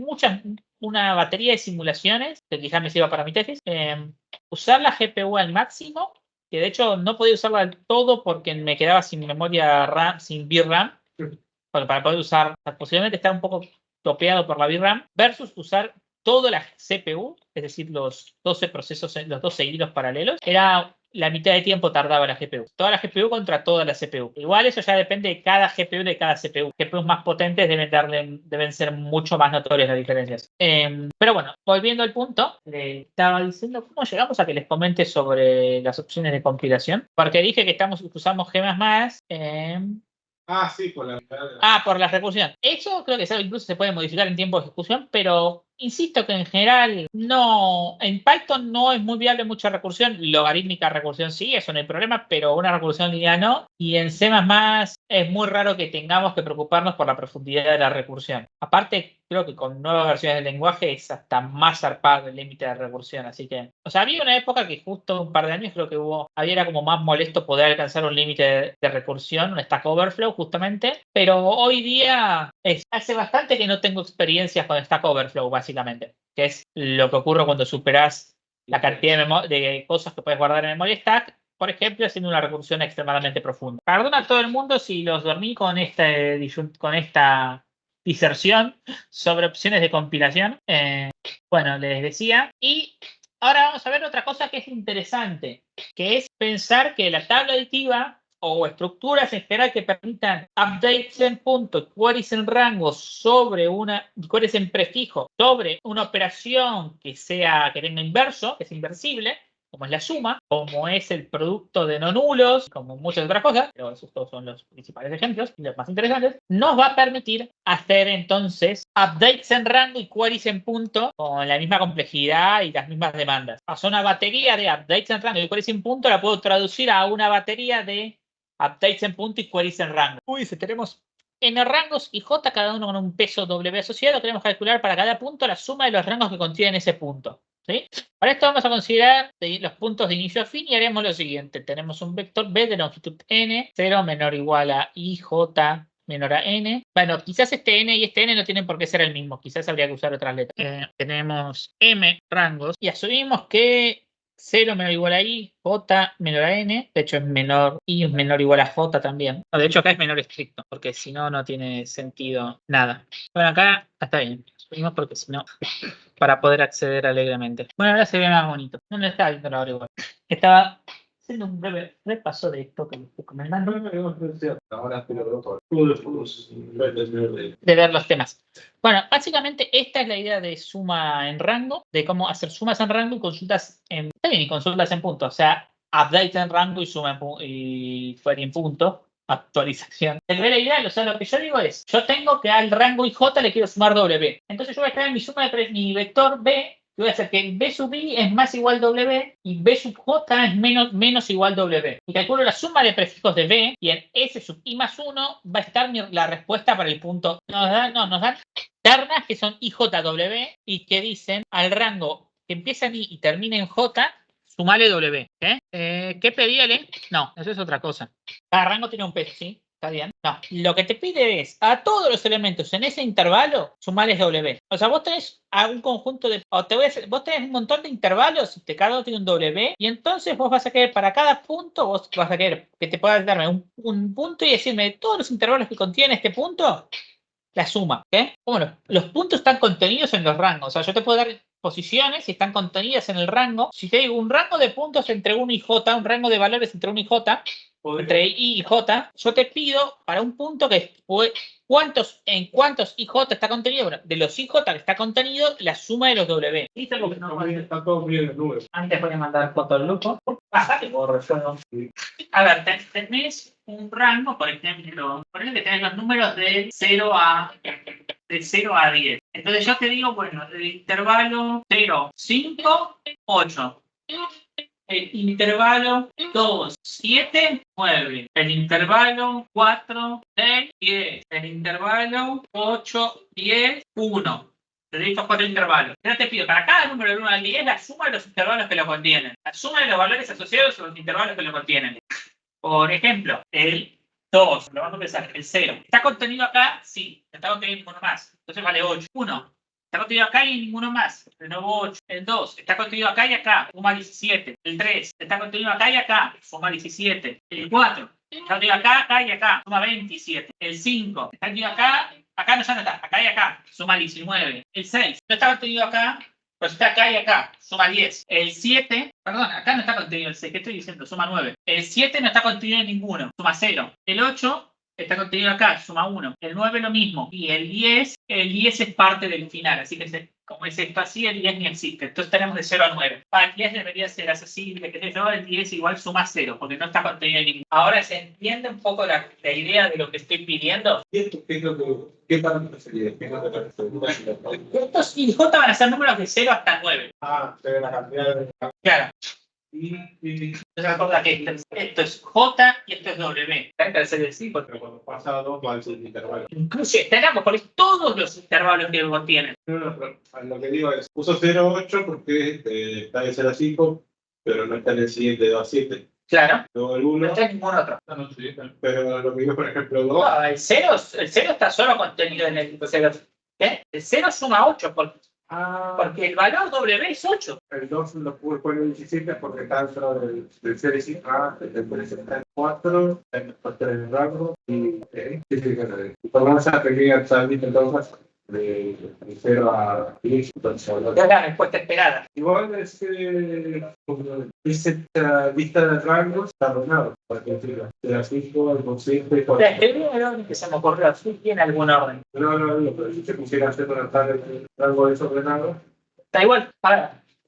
Speaker 1: una batería de simulaciones, que quizás me sirva para mi tesis, usar la GPU al máximo, que de hecho no podía usarla del todo porque me quedaba sin memoria RAM, sin VRAM, porque para poder usar, posiblemente está un poco topeado por la VRAM, versus usar toda la CPU, es decir, los 12 procesos, los 12 hilos paralelos, era la mitad de tiempo tardaba la GPU. Toda la GPU contra toda la CPU. Igual eso ya depende de cada GPU de cada CPU. GPUs más potentes deben ser mucho más notorias las diferencias. Pero bueno, volviendo al punto, le estaba diciendo cómo llegamos a que les comente sobre las opciones de compilación. Porque dije que usamos G++.
Speaker 3: Sí, por la mitad.
Speaker 1: Por la recursión. Eso creo que incluso se puede modificar en tiempo de ejecución, pero insisto que en general no. En Python no es muy viable mucha recursión. Logarítmica recursión sí, eso no hay problema, pero una recursión lineal no. Y en C++ es muy raro que tengamos que preocuparnos por la profundidad de la recursión. Aparte, creo que con nuevas versiones del lenguaje es hasta más zarpado el límite de recursión. Así que, o sea, había una época que justo un par de años creo que era como más molesto poder alcanzar un límite de recursión, un Stack Overflow justamente, pero hoy día hace bastante que no tengo experiencias con Stack Overflow básicamente, que es lo que ocurre cuando superas la cantidad de cosas que puedes guardar en memoria stack, por ejemplo, haciendo una recursión extremadamente profunda. Perdona a todo el mundo si los dormí con esta diserción sobre opciones de compilación. Bueno, les decía. Y ahora vamos a ver otra cosa que es interesante, que es pensar que la tabla aditiva o estructuras en general que permitan updates en punto, queries en rango queries en prefijo sobre una operación que tenga inverso, que es inversible, como es la suma, como es el producto de no nulos, como muchas otras cosas, pero esos todos son los principales ejemplos y los más interesantes, nos va a permitir hacer entonces updates en rango y queries en punto con la misma complejidad y las mismas demandas. O sea, una batería de updates en rango y queries en punto la puedo traducir a una batería de updates en punto y queries en rango. Si tenemos n rangos y j, cada uno con un peso W asociado, queremos calcular para cada punto la suma de los rangos que contienen ese punto. ¿Sí? Para esto vamos a considerar los puntos de inicio a fin y haremos lo siguiente. Tenemos un vector B de longitud n, 0 menor o igual a ij menor a n. Bueno, quizás este n y este n no tienen por qué ser el mismo. Quizás habría que usar otras letras. Tenemos m rangos y asumimos que 0 menor o igual a i, j menor a n. De hecho, i es menor o igual a j también. No, de hecho, acá es menor estricto, porque si no, no tiene sentido nada. Bueno, acá está bien. Asumimos porque si no, para poder acceder alegremente. Bueno, ahora se ve más bonito. No lo estaba viendo ahora igual. Estaba haciendo un breve repaso de esto que les estoy comentando.
Speaker 3: Ahora
Speaker 1: de ver los temas. Bueno, básicamente esta es la idea de suma en rango, de cómo hacer sumas en rango y consultas en punto. O sea, update en rango y suma y query en punto. Actualización. La idea, o sea, lo que yo digo es, yo tengo que al rango ij le quiero sumar W. Entonces yo voy a crear mi suma de mi vector B, y voy a hacer que B sub I es más igual W y B sub J es menos igual W. Y calculo la suma de prefijos de B y en S sub I más 1 va a estar la respuesta para el punto. Nos dan ternas que son IJW y que dicen al rango que empieza en I y termina en J, sumale W. ¿Qué pedíale? No, eso es otra cosa. Cada rango tiene un peso, ¿sí? ¿Está bien? No. Lo que te pide es a todos los elementos en ese intervalo sumarles W. O sea, vos tenés a un conjunto de. Vos tenés un montón de intervalos y cada uno tiene un W. Y entonces vos vas a querer para cada punto, vos vas a querer que te puedas darme un punto y decirme de todos los intervalos que contiene este punto, la suma. Bueno, los puntos están contenidos en los rangos. O sea, yo te puedo dar posiciones y están contenidas en el rango. Si te digo un rango de puntos entre 1 y j, un rango de valores entre 1 y j, entre i y j, yo te pido para un punto que en cuántos ij está contenido. Bueno, de los ij que está contenido, la suma de los w.
Speaker 3: Está todo bien en el número.
Speaker 1: Antes voy a mandar foto al grupo. Bájate, borro yo. A ver, tenés un rango, por ejemplo, ponele que tenés los números de 0 a 10. Entonces yo te digo, bueno, el intervalo 0, 5, 8. El intervalo 2, 7, 9. El intervalo 4, 6, 10. El intervalo 8, 10, 1. De estos 4 intervalos. Yo te pido para cada número del 1 al 10 la suma de los intervalos que lo contienen. La suma de los valores asociados a los intervalos que lo contienen. Por ejemplo, el 2, lo vamos a empezar, el 0. ¿Está contenido acá? Sí. Está contenido ninguno más. Entonces vale 8. 1. Está contenido acá y ninguno más. De nuevo 8. El 2. Está contenido acá y acá. Suma 17. El 3. Está contenido acá y acá. Suma 17. El 4. Está contenido acá y acá. Suma 27. El 5. Está contenido acá acá ya no está, acá y acá, suma 19. El 6 no está contenido acá, pues está acá y acá, suma 10. El 7, perdón, acá no está contenido el 6, ¿qué estoy diciendo? Suma 9. El 7 no está contenido en ninguno, suma 0. El 8 está contenido acá, suma 1. El 9 lo mismo. Y el 10 es parte del final, así que como es esto así, el 10 ni existe. Entonces tenemos de 0 a 9. Para el 10 debería ser accesible, que yo, el 10 igual suma 0, porque no está contenido en ninguno. Ahora se entiende un poco la idea de lo que estoy pidiendo.
Speaker 3: ¿Y esto qué es lo que, qué parámetros sería? ¿Qué es lo que
Speaker 1: Estos y J van a ser números de 0 hasta 9.
Speaker 3: se ve la cantidad de...
Speaker 1: Claro.
Speaker 3: Y
Speaker 1: Entonces recuerda que esto es J y esto es W.
Speaker 3: pero cuando pasa a 2 va a ser el intervalo.
Speaker 1: Incluye, tenemos por todos los intervalos que contienen.
Speaker 3: No, pero lo que digo es, uso 0,8 porque está de 0 a 5, pero no está en el siguiente 2 a 7.
Speaker 1: Claro.
Speaker 3: Luego el
Speaker 1: No
Speaker 3: 1,
Speaker 1: está en ningún otro.
Speaker 3: pero lo que digo, por ejemplo, 2.
Speaker 1: No, el 0 está solo contenido en el 0. ¿Eh? El 0 suma 8 porque el valor W es 8.
Speaker 3: El 2 lo pude poner en 17 porque está dentro del 0 y 5, está en 4, después en el rango y por esa pequeña salida entonces de 0 a 10. Entonces,
Speaker 1: Es la respuesta esperada.
Speaker 3: igual esta lista de rangos está ordenado, porque de las 5 al consciente.
Speaker 1: La teoría del orden que se me ocurrió, sí tiene algún orden.
Speaker 3: No, pero si se pusiera a hacer una tabla de rango desordenado.
Speaker 1: Da igual,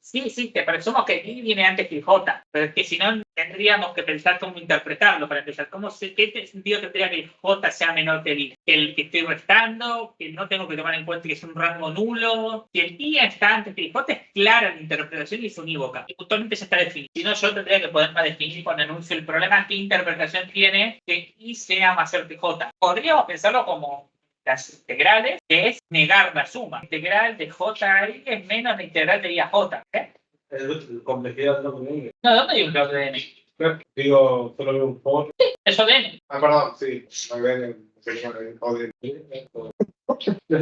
Speaker 1: sí existe, pero somos que I viene antes que J, pero es que si no tendríamos que pensar cómo interpretarlo para empezar. ¿Qué sentido tendría que J sea menor que el I? El que estoy restando, que no tengo que tomar en cuenta que es un rango nulo. Si el I está antes que el J, es clara la interpretación y es unívoca. Y puntualmente ya está definido. Si no, yo tendría que poder definir cuando anuncio el problema qué interpretación tiene que I sea mayor que J. Podríamos pensarlo como las integrales, que es negar la suma. La integral de J a I es menos la integral de I a J.
Speaker 3: Complejidad no conmigo.
Speaker 1: No, ¿dónde hay un bloque de N?
Speaker 3: Digo, solo veo un for.
Speaker 1: Eso de N.
Speaker 3: Perdón, sí. ¿Eso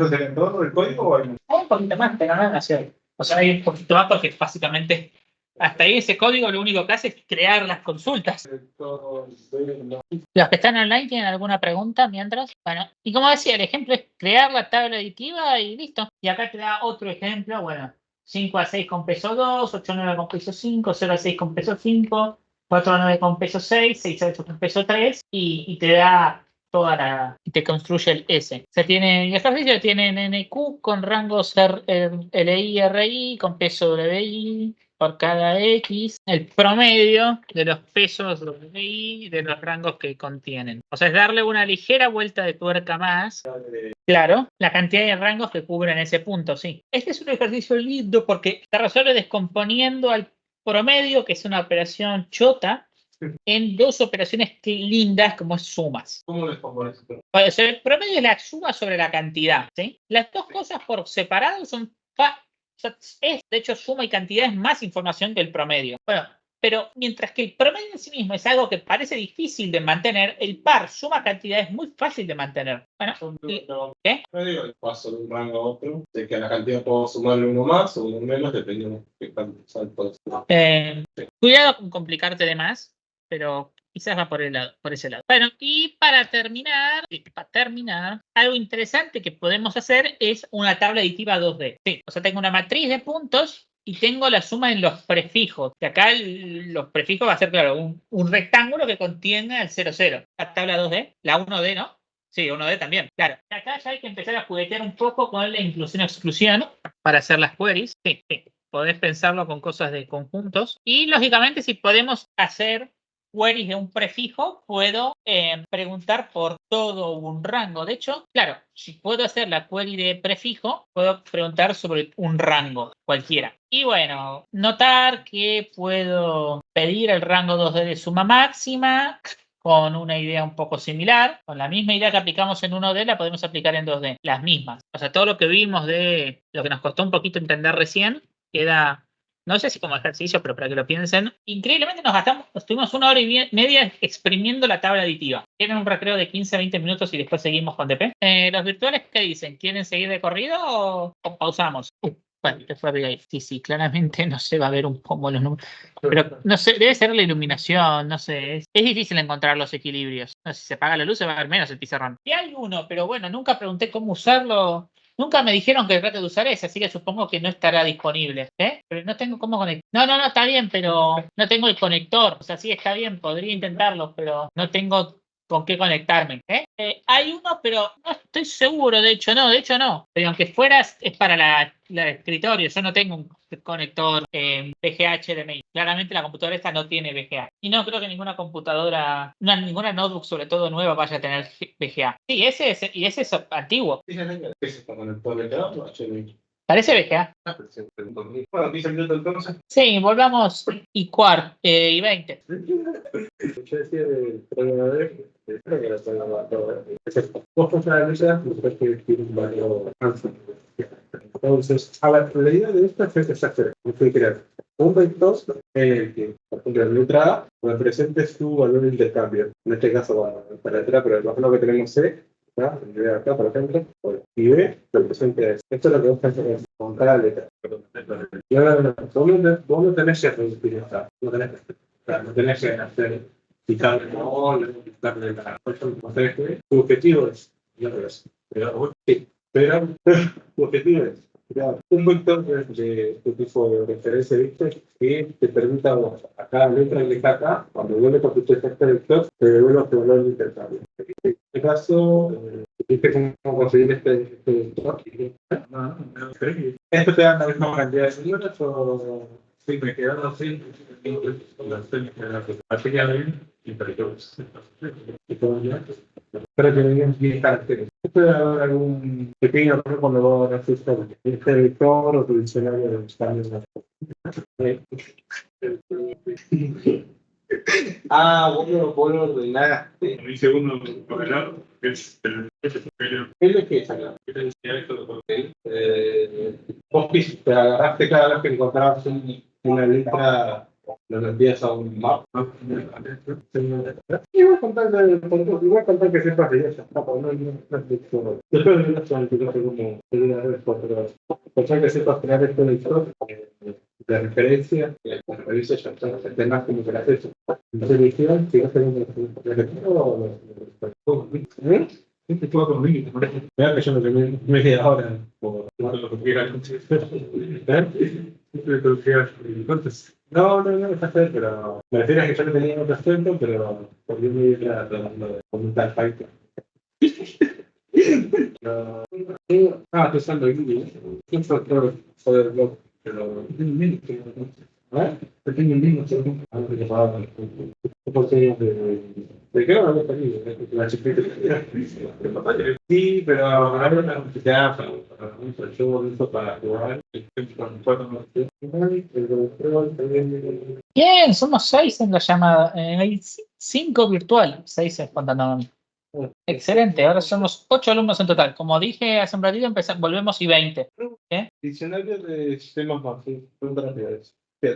Speaker 3: sería todo el código o hay más?
Speaker 1: Hay un poquito más, pero no es demasiado. O sea, hay un poquito más porque básicamente hasta ahí ese código lo único que hace es crear las consultas. Los que están online tienen alguna pregunta mientras. Bueno, y como decía, el ejemplo es crear la tabla aditiva y listo. Y acá te da otro ejemplo. Bueno, 5 a 6 con peso 2, 8 a 9 con peso 5, 0 a 6 con peso 5, 4 a 9 con peso 6, 6 a 8 con peso 3 y te da y te construye el S. El ejercicio tiene NQ con rangos LI, RI, con peso WI por cada X, el promedio de los pesos WI de los rangos que contienen. O sea, es darle una ligera vuelta de tuerca más. Claro, la cantidad de rangos que cubren ese punto, sí. Este es un ejercicio lindo porque se resuelve descomponiendo al promedio, que es una operación chota, en dos operaciones lindas como sumas.
Speaker 3: ¿Cómo les pongo eso?
Speaker 1: O sea, el promedio es la suma sobre la cantidad, ¿sí? Las dos cosas por separado son... de hecho, suma y cantidad es más información que el promedio. Bueno, pero mientras que el promedio en sí mismo es algo que parece difícil de mantener, el par suma-cantidad es muy fácil de mantener. Bueno, ¿qué?
Speaker 3: No digo el paso de un rango a otro, de que a la cantidad puedo sumarle uno más o uno menos, dependiendo de qué tanto salto.
Speaker 1: Cuidado con complicarte de más, pero quizás va por ese lado. Bueno, y para terminar, algo interesante que podemos hacer es una tabla aditiva 2D. Sí, o sea, tengo una matriz de puntos y tengo la suma en los prefijos. Que acá los prefijos va a ser, claro, un rectángulo que contiene el 0, 0. La tabla 2D, la 1D, ¿no? Sí, 1D también, claro. Acá ya hay que empezar a juguetear un poco con la inclusión-exclusión para hacer las queries. Sí. Podés pensarlo con cosas de conjuntos. Y, lógicamente, si podemos hacer queries de un prefijo, puedo preguntar por todo un rango. De hecho, claro, si puedo hacer la query de prefijo, puedo preguntar sobre un rango cualquiera. Y bueno, notar que puedo pedir el rango 2D de suma máxima con una idea un poco similar. Con la misma idea que aplicamos en 1D, la podemos aplicar en 2D. Las mismas. O sea, todo lo que vimos de lo que nos costó un poquito entender recién, queda... No sé si como ejercicio, pero para que lo piensen. Increíblemente estuvimos 1 hora y media exprimiendo la tabla aditiva. Tienen un recreo de 15-20 minutos y después seguimos con DP. Los virtuales, ¿qué dicen? ¿Quieren seguir de corrido o pausamos? Bueno, te fue Abigail. Sí, claramente no se va a ver un poco los números. Pero no sé, debe ser la iluminación, no sé. Es difícil encontrar los equilibrios. No sé, si se apaga la luz se va a ver menos el pizarrón. Y hay uno, pero bueno, nunca pregunté cómo usarlo. Nunca me dijeron que trate de usar ese, así que supongo que no estará disponible. Pero no tengo cómo conectar. No, está bien, pero no tengo el conector. O sea, sí está bien, podría intentarlo, pero no tengo con qué conectarme. Hay uno, pero no estoy seguro, de hecho no. Pero aunque fueras, es para la escritorio. Yo no tengo un conector VGA HDMI. Claramente la computadora esta no tiene VGA. Y no creo que ninguna computadora, ninguna notebook, sobre todo nueva, vaya a tener VGA. Sí, ese es antiguo.
Speaker 3: ¿Qué es esto con el conector o HDMI?
Speaker 1: Parece VGA.
Speaker 3: Bueno, 15 minutos entonces.
Speaker 1: Sí, volvamos y 20.
Speaker 3: Yo decía de programador, creo que la programador. Vos pones la letra, después que tiene un valor alfa. Entonces, a ver, la idea de esto es hacer, crear un vector en el que, por ejemplo, la letra A represente su valor de intercambio. En este caso, bueno, para la letra, pero el ejemplo que tenemos C, ¿tá? Y B acá, por ejemplo, y B representa eso. Esto es lo que vamos a hacer con cada letra. Y ahora, vos no tenés que reducir esta, no tenés que hacer quitarle quitarle la tu objetivo es, pero tu objetivo es crear un vector de tu tipo de referencia, ¿viste? Que te permita a cada letra que está acá, cuando vuelve por tu este vector, te devuelva tu valor de intercambio. En este caso, ¿viste cómo conseguir este vector? ¿Esto te da la misma cantidad de números o...? Sí, me quedaron así, las técnicas así que abrir y pericos. Pero que vengan 10 caracteres. ¿Puede haber algún pequeño error cuando vos haces este vector o tu diccionario de los cambios? Vos lo ordenaste. Mi segundo correlado es el ¿qué es lo que es acá? Vos te agarraste cada vez que encontrabas una letra, lo envías a un map. Y voy a contar que sepas de ella. Después de eso, como contar que sepas crear este lector de referencia, la referencia ya está, tengas como que la haces. Religión, si no tenemos este juego conmigo. Vea que yo no tengo media hora por lo que quiera. No, está bien, pero me refiero a que yo no tenía otro acento, pero por yo me iba tratando de comentar Python. Estoy usando Gili. ¿Quién fue el poder blog? Pero pequeño niño, ¿de qué hora me salí? La chiquita. Sí, pero ahora ya yo uso para jugar.
Speaker 1: Bien, somos 6 en la llamada. Hay 5 virtual, 6 espontáneamente. Excelente, ahora somos 8 alumnos en total. Como dije hace un ratito, volvemos y 20.
Speaker 3: Diccionario de sistemas más, preguntas rápidas. ¿Es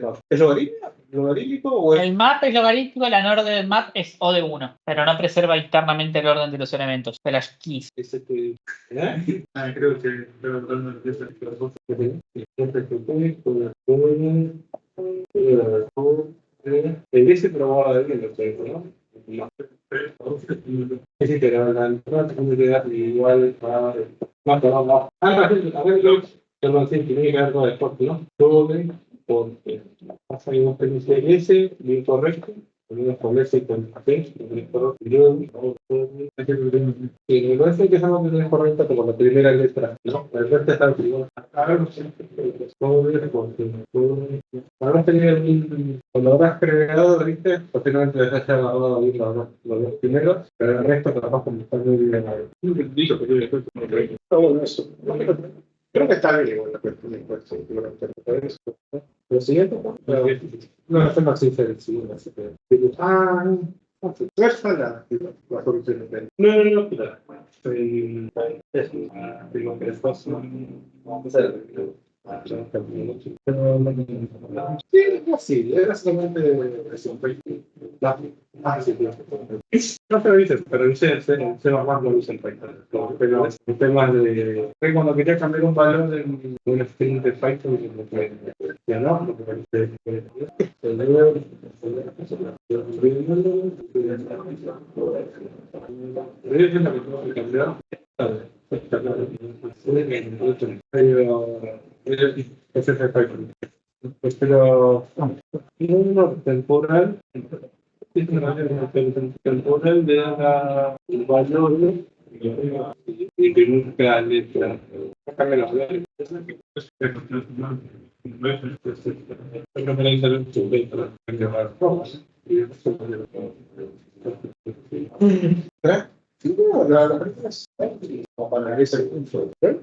Speaker 3: logarítmico o es...?
Speaker 1: El map es logarítmico, la norma del map es O de 1, pero no preserva internamente el orden de los elementos, de las keys.
Speaker 3: Creo que el ese probaba de bien, ¿no? Sí, pero la entrada tiene que dar igual a... No. Yo no sé, tiene que dar todo el corte, ¿no? Todo bien, porque pasa que vos tenés ese, bien correcto, tenés con ese con P, y me parece que es algo que no es correcto como la primera letra, ¿no? El resto está igual. Ahora no sé, todo bien, porque ahora cuando habrás creado, ¿viste? Posiblemente debes haber guardado bien los dos primeros, pero el resto capaz como está muy bien. Dicho que yo después no bueno, eso. Creo que está bien igual la cuestión de impuestos. Lo siguiente, no es más sincero. No es la solución. No, claro. Digo que después sí, es básicamente eso. No te lo dices, pero el C más lo usa en Python. Pero el tema de cuando quería cambiar un valor en un string de Python, ya no, porque parece que pero uno temporal temporal de el valor y que nunca letra cambia la verdad sí, no, la verdad es como para ese curso, ¿eh?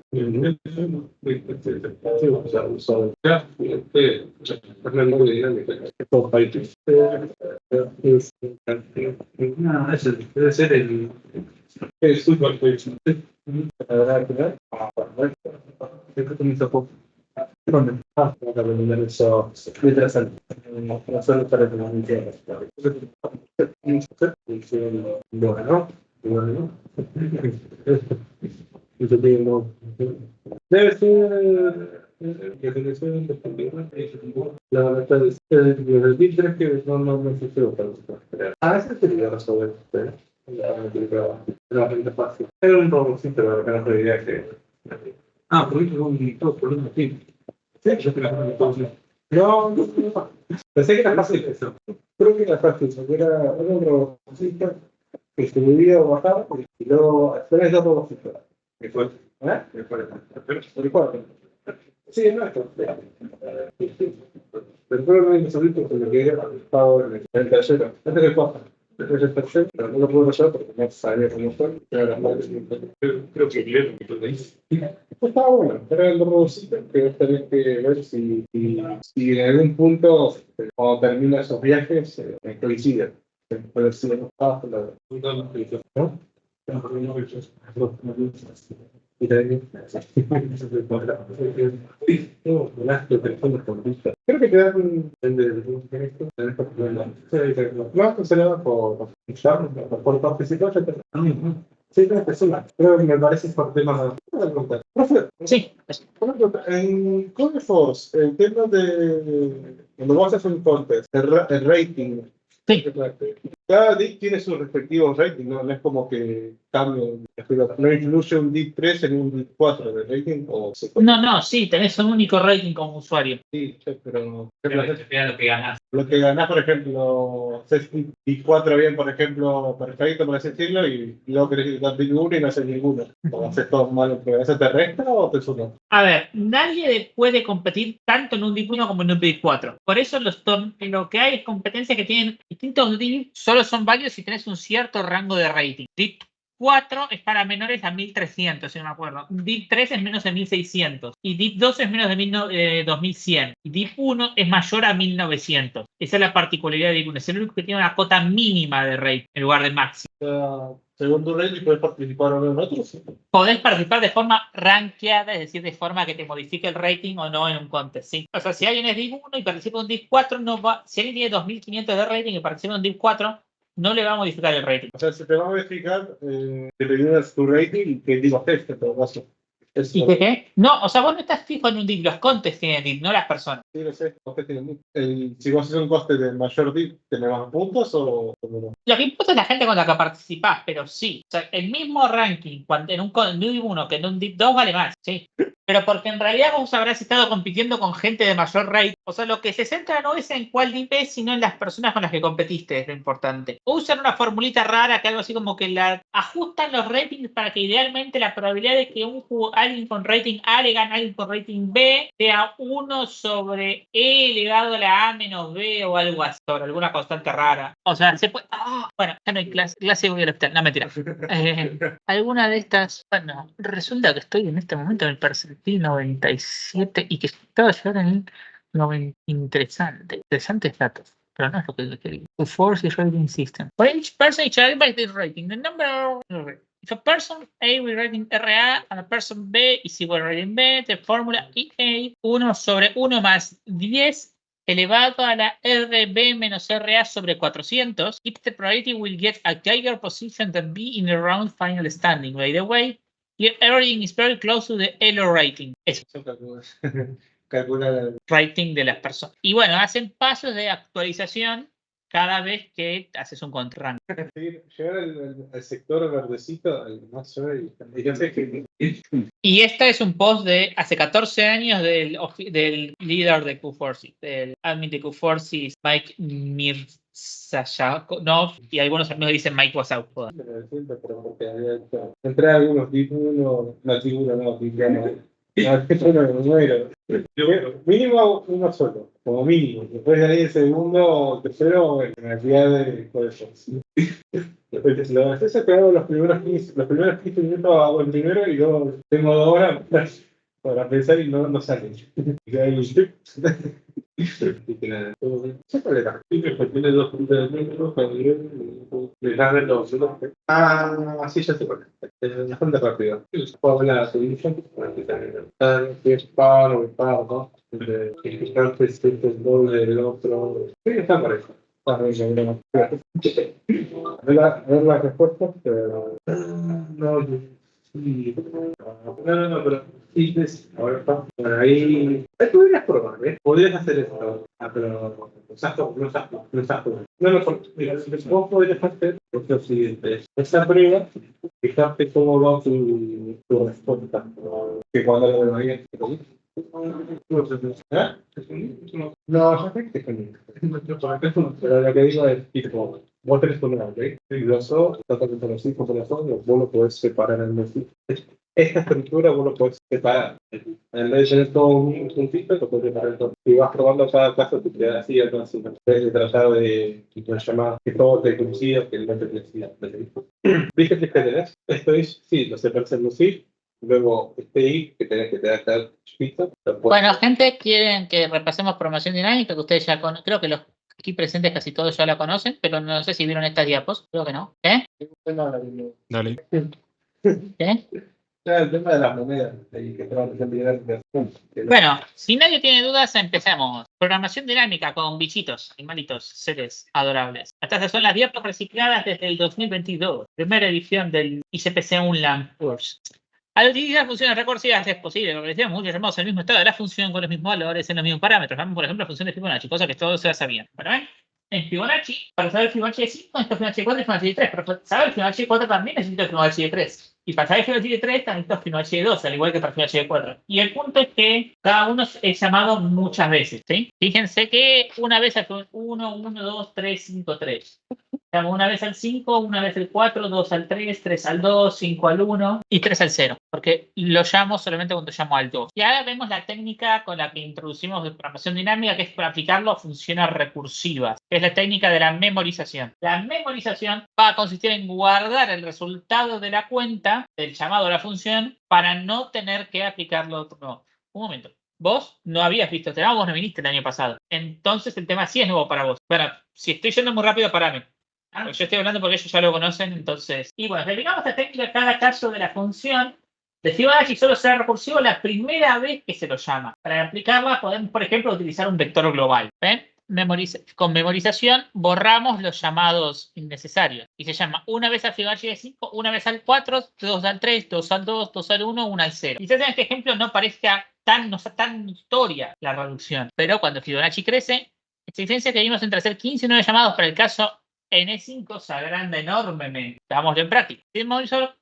Speaker 3: No, ese debe ser el fútbol que hizo. La verdad, siempre comienza poco. ¿Dónde? Voy a aprender eso mientras no solo para que no me entiendas. Bueno, bueno. Eso tengo. Debe ser que debe ser independiente. La verdad es que el DIP 3 que no sé si lo puedo crear. A veces te digo resolver. La gente fácil. Era un robotcito, pero no tengo idea que. Por eso por un motivo. Sí, yo creo que entonces. No. Pensé que era fácil eso. Creo que era fácil, porque era un robotcito que se movía o bajaba y luego tenés dos robotcitos. ¿Qué fue? ¿Eh? ¿Qué fue? ¿El cuarto? Sí, no esto. Pero creo que solito se me quedé estaba en el tercero. Este es el cuarto. Este es el tercero, pero no lo puedo hacer porque no sabía cómo fue. Creo que bien lo que dice. Estaba bueno, era el robotcito que tenés que ver si en algún punto, cuando termina esos viajes, coinciden. Puede ser ¿no? Creo que te dan no has cancelado por participación. Sí, creo que me parece por temas de. Profe,
Speaker 1: Sí,
Speaker 3: en Codeforce, el tema de cuando vos haces un contest, el rating.
Speaker 1: sí.
Speaker 3: Cada DIP tiene su respectivo rating, ¿no? No es como que cambie, no incluye un DIP 3 en un DIP 4 de rating o se puede.
Speaker 1: No, sí, tenés un único rating como usuario.
Speaker 3: Sí, pero
Speaker 1: Lo que ganás.
Speaker 3: lo que ganás, por ejemplo, haces DIP 4 bien, por ejemplo, perfecto, por así decirlo, y luego querés dar DIP 1 y no haces ninguno. O haces todo mal, ¿eso te resta o te suma?
Speaker 1: A ver, nadie puede competir tanto en un DIP 1 como en un DIP 4. Por eso lo que hay es competencias que tienen distintos DIP, solo son válidos si tenés un cierto rango de rating. DIP 4 es para menores a 1300, si no me acuerdo. DIP 3 es menos de 1600. Y DIP 2 es menos de 2100. Y DIP 1 es mayor a 1900. Esa es la particularidad de DIP 1. Es el único que tiene una cota mínima de rating en lugar de máximo.
Speaker 3: Según tu rating, puedes participar en otros.
Speaker 1: Podés participar de forma rankeada, es decir, de forma que te modifique el rating o no en un contest, ¿sí? O sea, si alguien es DIP 1 y participa en un DIP 4, no va, si alguien tiene 2500 de rating y participa en un DIP 4, no le va a modificar el rating.
Speaker 3: O sea, se te va a modificar dependiendo de tu rating y que digo test en todo caso.
Speaker 1: ¿Y qué? No, o sea, vos no estás fijo en un DIP, los contests tienen DIP, no las personas.
Speaker 3: Sí, lo sé, si vos haces un coste de mayor DIP, ¿tenés más puntos o no?
Speaker 1: Lo que importa es la gente con la que participás, pero sí. O sea, el mismo ranking en un DIP 1 que en un DIP 2 vale más, sí. Pero porque en realidad vos habrás estado compitiendo con gente de mayor rating. O sea, lo que se centra no es en cuál DIP es, sino en las personas con las que competiste, es lo importante. Usan una formulita rara que algo así como que ajustan los ratings para que idealmente la probabilidad de que alguien con rating A le gane a alguien con rating B sea 1 sobre E elevado a la A menos B o algo así, sobre alguna constante rara. O sea, se puede. Bueno, ya no hay clase voy al hospital. No, mentira. Alguna de estas. Bueno, resulta que estoy en este momento en el percentil 97 y que estaba llegando en el 90. Interesantes datos. Pero no es lo que quería. The Force is rating system. For each person, each by rating. The number. If a person A with rating RA and a person B is equal to rating B, the fórmula EA 1 sobre 1 más 10 elevado a la RB-RA sobre 400, if the priority will get a higher position than B in the round final standing. By the way, your everything is very close to the Elo rating. Eso,
Speaker 3: Calcula el
Speaker 1: rating de las personas. Y bueno, hacen pasos de actualización cada vez que haces un contra-rank.
Speaker 3: llegar al sector verdecito, al más y ya sé que
Speaker 1: Y esta es un post de hace 14 años del líder de Q-Forces, del admin de Q-Forces, Mike Mirzashanov, y algunos amigos dicen Mike Wazowski.
Speaker 3: pero porque había hecho. Entré a algunos títulos, no títulos, no, títulos. No, títulos me muero. Mínimo uno solo, como mínimo. Después de ahí el segundo, tercero, en cantidad de cosas. Lo estoy sacando los primeros 15 minutos hago el primero y luego tengo 2 horas para pensar y no sale. Y ahí, tiene 2 puntos de metro, sí, ya se pone. Es bastante rápido. Puedo hablar a la televisión. ¿No? El doble del otro. Sí, está por eso. A ver las respuestas, pero. No, sí. No, pero. Sí, ahora está. Bueno, ahí. Podrías probar, ¿ves? Podrías hacer esto. Pero. No, mira, vos podrías hacer lo siguiente. Esta prueba, fijarte cómo va tu respuesta. Que cuando lo veáis. No, yo sé que pero lo que digo es tipo, vos tenés tu nombre, ¿ok? Peligroso, totalmente conocido, vos lo podés separar en el esta estructura vos lo podés separar. En vez de tener todo un puntito, lo podés separar todo. Y vas probando cada caso, te quedas así, entonces, en vez de tratar de llamar que todo te coincida, que no te coincida. ¿Viste que tenés? Esto es, sí, lo separas en lucir. Luego, este I que tenés que estar chiquito.
Speaker 1: Bueno, gente, quieren que repasemos programación dinámica, que ustedes ya conocen. Creo que los aquí presentes casi todos ya la conocen, pero no sé si vieron estas diapos. Creo que no.
Speaker 4: Dale.
Speaker 1: ¿Qué?
Speaker 3: El tema de las monedas.
Speaker 1: Bueno, si nadie tiene dudas, empecemos. Programación dinámica con bichitos, animalitos, seres adorables. Estas son las diapos recicladas desde el 2022, primera edición del ICPC Unland Course. Al utilizar funciones recursivas es posible, porque decíamos muchos llamados al mismo estado de la función con los mismos valores en los mismos parámetros. Vamos, por ejemplo, función de Fibonacci, cosa que todos ya sabían. Bueno, en Fibonacci, para saber Fibonacci de 5, necesito Fibonacci de 4 y Fibonacci de 3. Pero para saber Fibonacci de 4 también necesito Fibonacci de 3. Y para saber Fibonacci de 3 también necesito Fibonacci de 2, al igual que para Fibonacci de 4. Y el punto es que cada uno es llamado muchas veces, ¿sí? Fíjense que una vez al 1, 1, 2, 3, 5, 3. Llamo una vez al 5, una vez al 4, 2 al 3, 3 al 2, 5 al 1 y 3 al 0, porque lo llamo solamente cuando llamo al 2. Y ahora vemos la técnica con la que introducimos de programación dinámica, que es para aplicarlo a funciones recursivas, que es la técnica de la memorización. La memorización va a consistir en guardar el resultado de la cuenta del llamado a la función para no tener que aplicarlo otro. No, un momento. Vos no habías visto este tema, vos no viniste el año pasado. Entonces el tema sí es nuevo para vos. Bueno, si estoy yendo muy rápido, parame. Yo estoy hablando porque ellos ya lo conocen, entonces. Y bueno, aplicamos esta técnica a cada caso de la función de Fibonacci. Solo será recursivo la primera vez que se lo llama. Para aplicarla podemos, por ejemplo, utilizar un vector global. ¿Ven? Con memorización borramos los llamados innecesarios. Y se llama una vez al Fibonacci de 5, una vez al 4, 2 al 3, 2 al 2, 2 al 1, 1 al 0. Quizás en este ejemplo no parezca no sea tan historia la reducción. Pero cuando Fibonacci crece, esta diferencia que vimos entre hacer 15 y 9 llamados para el caso N5 se agranda enormemente. Veámoslo en práctica.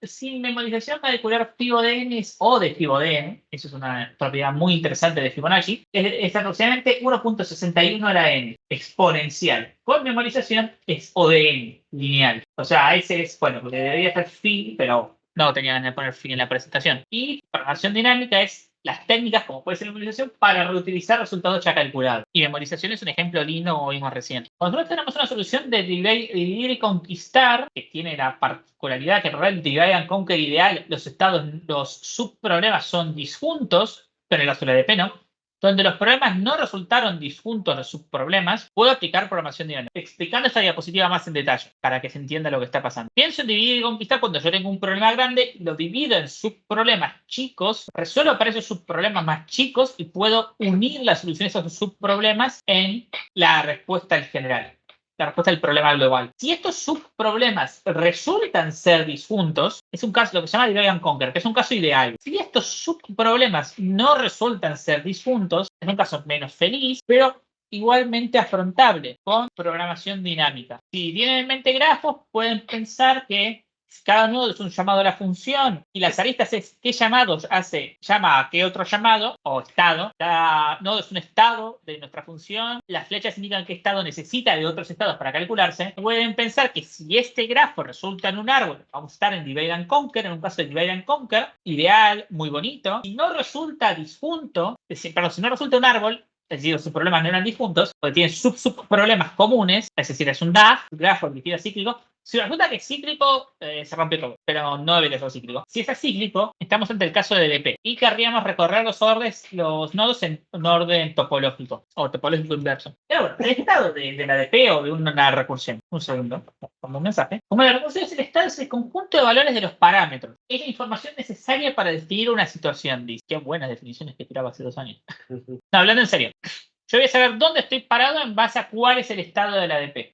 Speaker 1: Sin memorización para calcular Fibo de n o de Fibo de n, eso es una propiedad muy interesante de Fibonacci, es aproximadamente 1.61 a la n, exponencial. Con memorización es O de n, lineal. O sea, ese es, bueno, porque debería ser phi, pero no tenía ganas de poner phi en la presentación. Y programación dinámica es las técnicas, como puede ser memorización, para reutilizar resultados ya calculados. Y memorización es un ejemplo lindo, como vimos recién. Cuando nosotros tenemos una solución de dividir y conquistar, que tiene la particularidad que en realidad el divide and conquer ideal, los subproblemas son disjuntos, pero en la sola de P no. donde los problemas no resultaron disjuntos los subproblemas, puedo aplicar programación dinámica. Explicando esta diapositiva más en detalle, para que se entienda lo que está pasando. Pienso en dividir y conquistar cuando yo tengo un problema grande, lo divido en subproblemas chicos, resuelvo para esos subproblemas más chicos y puedo unir las soluciones a esos subproblemas en la respuesta en general. La respuesta del problema global. Si estos subproblemas resultan ser disjuntos, es un caso, lo que se llama divide and conquer, que es un caso ideal. Si estos subproblemas no resultan ser disjuntos, es un caso menos feliz, pero igualmente afrontable con programación dinámica. Si tienen en mente grafos, pueden pensar que cada nodo es un llamado a la función y las aristas es qué llamados llama a qué otro llamado o estado. Cada nodo es un estado de nuestra función. Las flechas indican qué estado necesita de otros estados para calcularse. Pueden pensar que si este grafo resulta en un árbol, vamos a estar en divide and conquer, en un caso de divide and conquer, ideal, muy bonito. Si no resulta disjunto, si no resulta un árbol, es decir, sus problemas no eran disjuntos, porque tienen subproblemas comunes, es decir, es un DAF, grafo líquido cíclico. Si resulta que es cíclico, se rompe todo, pero no debería ser cíclico. Si es acíclico, estamos ante el caso de DP y querríamos recorrer los nodos en un orden topológico o topológico inverso. Pero bueno, el estado de la DP o de una recursión, un segundo, como un mensaje. Como la recursión es el estado, es el conjunto de valores de los parámetros. Es la información necesaria para definir una situación, dice. Qué buenas definiciones que tiraba hace 2 años. No, hablando en serio. Yo voy a saber dónde estoy parado en base a cuál es el estado de la ADP.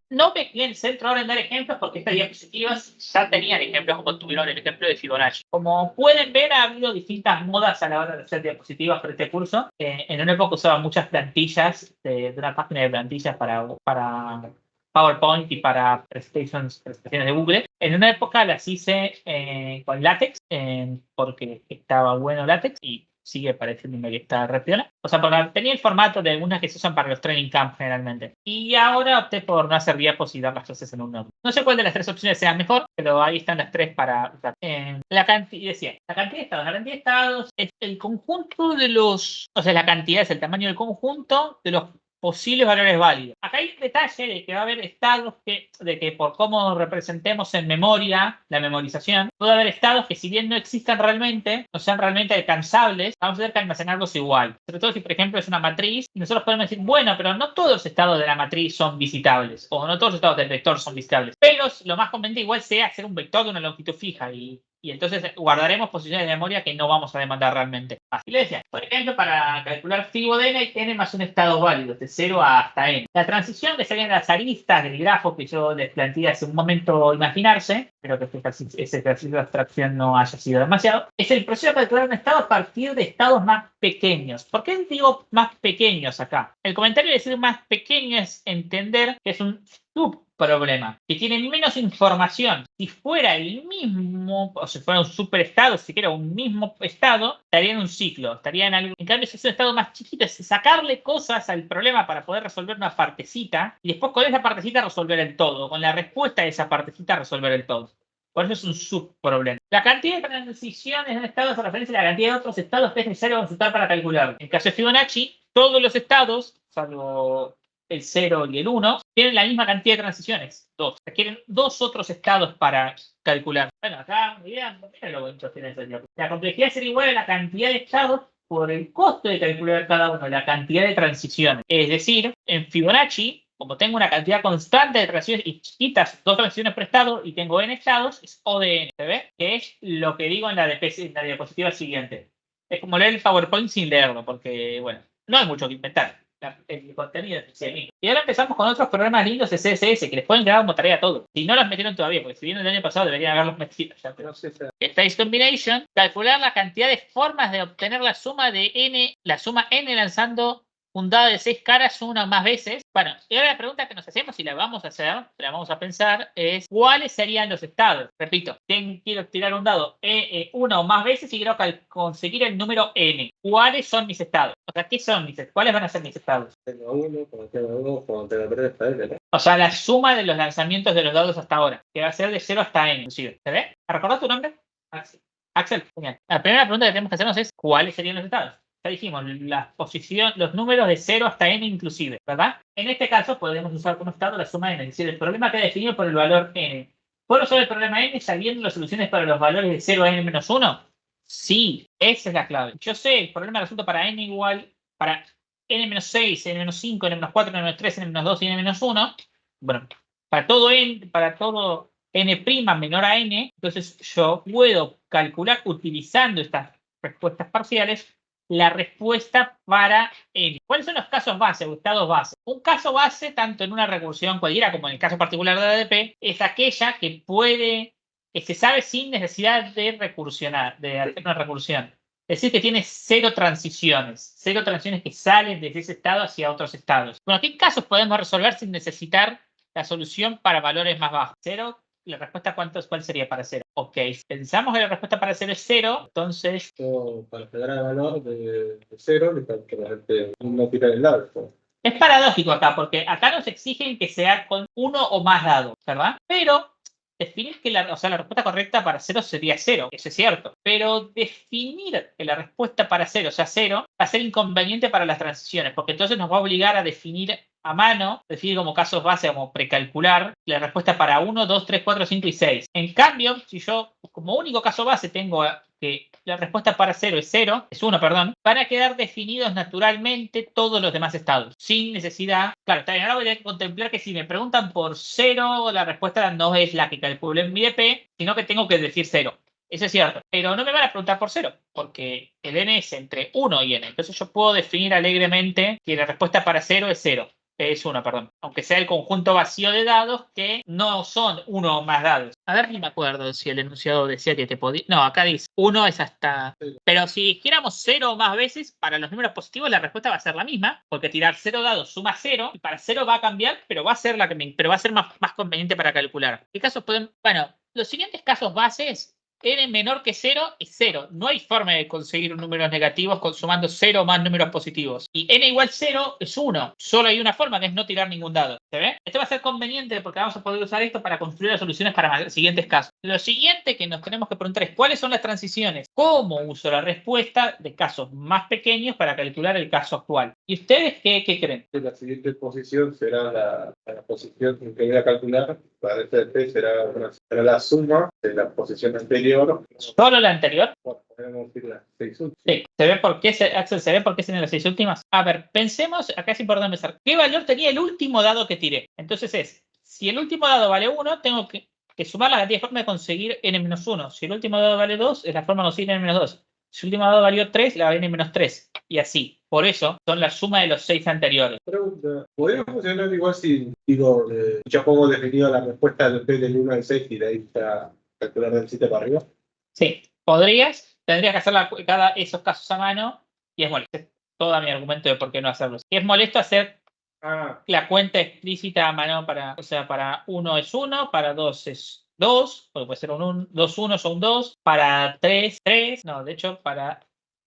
Speaker 1: No me centro ahora en dar ejemplos porque estas diapositivas ya tenían ejemplos como tuvieron el ejemplo de Fibonacci. Como pueden ver, ha habido distintas modas a la hora de hacer diapositivas para este curso. En una época usaba muchas plantillas de una página de plantillas para PowerPoint y para presentaciones de Google. En una época las hice con LaTeX porque estaba bueno LaTeX y sigue pareciéndome que está re piola. O sea, porque tenía el formato de unas que se usan para los training camps generalmente. Y ahora opté por no hacer diapos y dar las clases en un notebook. No sé cuál de las 3 opciones sea mejor, pero ahí están las 3 para usar. La cantidad de estados. La cantidad de estados es el conjunto de los... O sea, la cantidad es el tamaño del conjunto de los posibles valores válidos. Acá hay un detalle de que va a haber estados de que por cómo representemos en memoria la memorización, puede haber estados que si bien no existan realmente, no sean realmente alcanzables, vamos a tener que almacenarlos igual. Sobre todo si, por ejemplo, es una matriz, nosotros podemos decir, bueno, pero no todos los estados de la matriz son visitables, o no todos los estados del vector son visitables. Pero lo más conveniente igual sea hacer un vector de una longitud fija y entonces guardaremos posiciones de memoria que no vamos a demandar realmente. Así le decía, por ejemplo, para calcular fibo de n hay n más un estado válido, de 0 hasta n. La transición que serían las aristas del grafo que yo les planteé hace un momento imaginarse, espero que ese ejercicio de abstracción no haya sido demasiado, es el proceso de calcular un estado a partir de estados más pequeños. ¿Por qué digo más pequeños acá? El comentario de decir más pequeño es entender que es un subproblema, que tiene menos información. Si fuera el mismo, o si fuera un superestado, si siquiera un mismo estado, estaría en un ciclo, estaría en algo. En cambio, si es un estado más chiquito, es sacarle cosas al problema para poder resolver una partecita, y después con esa partecita resolver el todo, con la respuesta de esa partecita resolver el todo. Por eso es un subproblema. La cantidad de transiciones de un estado se refiere a la cantidad de otros estados que es necesario consultar para calcular. En el caso de Fibonacci, todos los estados, salvo el 0 y el 1, tienen la misma cantidad de transiciones, 2. Requieren 2 otros estados para calcular. Bueno, acá, la complejidad sería igual a la cantidad de estados por el costo de calcular cada uno, la cantidad de transiciones. Es decir, en Fibonacci, como tengo una cantidad constante de transiciones y chiquitas, 2 transiciones por estado y tengo n estados, es O de n, ¿se ve? Que es lo que digo en la diapositiva siguiente. Es como leer el PowerPoint sin leerlo, porque, bueno, no hay mucho que inventar. El contenido es el mismo. Y ahora empezamos con otros programas lindos de CSS que les pueden quedar como tarea a todos. Si no los metieron todavía, porque si vienen el año pasado deberían haberlos metido ya. Pero Space Combination, calcular la cantidad de formas de obtener la suma de n, la suma n lanzando un dado de 6 caras una o más veces. Bueno, y ahora la pregunta que nos hacemos, y la vamos a hacer, la vamos a pensar, es ¿cuáles serían los estados? Repito, quiero tirar un dado una o más veces y quiero conseguir el número n. ¿Cuáles son mis estados? O sea, ¿qué son ¿cuáles van a ser mis estados?
Speaker 3: Tengo 1, cuando tengo 2, cuando tengo 3, hasta n, ¿no?
Speaker 1: O sea, la suma de los lanzamientos de los dados hasta ahora, que va a ser de 0 hasta n, inclusive. ¿Se ve? ¿Recordás tu nombre? Axel. Axel, genial. La primera pregunta que tenemos que hacernos es ¿cuáles serían los estados? Ya dijimos, los números de 0 hasta n inclusive, ¿verdad? En este caso podemos usar como estado la suma n, es decir, el problema queda definido por el valor n. ¿Puedo resolver el problema n sabiendo las soluciones para los valores de 0 a n menos 1? Sí, esa es la clave. Yo sé, el problema resulta para n igual, para n-6, n-5, n-4, n-3, n-2 y n-1, bueno, para todo n' menor a n, entonces yo puedo calcular utilizando estas respuestas parciales la respuesta para n. ¿Cuáles son los casos base o estados base? Un caso base, tanto en una recursión cualquiera como en el caso particular de ADP, es aquella que se sabe sin necesidad de recursionar, de hacer una recursión. Es decir, que tiene cero transiciones que salen desde ese estado hacia otros estados. Bueno, ¿qué casos podemos resolver sin necesitar la solución para valores más bajos? Cero. La respuesta, ¿cuál sería para cero? Ok, pensamos que la respuesta para cero es cero, entonces...
Speaker 3: Para llegar al valor de cero, le falta que la gente no tira el dado.
Speaker 1: Es paradójico acá, porque acá nos exigen que sea con uno o más dados, ¿verdad? Pero definir que la respuesta correcta para cero sería cero, eso es cierto. Pero definir que la respuesta para cero sea cero va a ser inconveniente para las transiciones, porque entonces nos va a obligar a definir a mano, definir como casos base, como precalcular, la respuesta para 1, 2, 3, 4, 5 y 6. En cambio, si yo como único caso base tengo que la respuesta para 0 es 1, van a quedar definidos naturalmente todos los demás estados, sin necesidad. Claro, está bien, ahora voy a contemplar que si me preguntan por 0, la respuesta no es la que calculo en mi DP, sino que tengo que decir 0. Eso es cierto, pero no me van a preguntar por 0, porque el n es entre 1 y n. Entonces yo puedo definir alegremente que la respuesta para 0 es 0. Es 1, perdón. Aunque sea el conjunto vacío de dados que no son uno o más dados. A ver, ni me acuerdo si el enunciado decía que te podía... No, acá dice 1 es hasta... Pero si dijéramos 0 o más veces, para los números positivos la respuesta va a ser la misma, porque tirar 0 dados suma 0, y para 0 va a cambiar, pero va a ser más conveniente para calcular. ¿Qué casos pueden...? Bueno, los siguientes casos bases... n menor que 0 es 0. No hay forma de conseguir números negativos sumando 0 más números positivos. Y n igual 0 es 1. Solo hay una forma, que es no tirar ningún dado. ¿Se ve? Esto va a ser conveniente porque vamos a poder usar esto para construir las soluciones para los siguientes casos. Lo siguiente que nos tenemos que preguntar es ¿cuáles son las transiciones? ¿Cómo uso la respuesta de casos más pequeños para calcular el caso actual? ¿Y ustedes qué creen?
Speaker 3: La siguiente posición será la posición que voy a calcular. Para este DP será la suma de la posición anterior.
Speaker 1: ¿Solo la anterior?
Speaker 3: Podemos decir las 6 últimas.
Speaker 1: Sí. ¿Se ve por qué, Axel, se ve por qué es en las 6 últimas? A ver, pensemos, acá es importante empezar. ¿Qué valor tenía el último dado que tiré? Entonces si el último dado vale 1, tengo que sumar la cantidad de formas de conseguir n-1. Si el último dado vale 2, es la forma de conseguir n-2. Si el último dado valió 3, la vale n-3. Y así. Por eso son la suma de los 6 anteriores.
Speaker 3: Pregunta, ¿podría funcionar igual si digo, ya pongo definido la respuesta del P del 1 al 6 y de ahí está calcular del 7 para arriba?
Speaker 1: Sí, podrías, tendrías que hacer esos casos a mano y es molesto. Es todo mi argumento de por qué no hacerlo. Y es molesto hacer la cuenta explícita a mano para 1 es 1, para 2 es 2, porque puede ser dos 1 o un 2, para 3, 3, no, de hecho para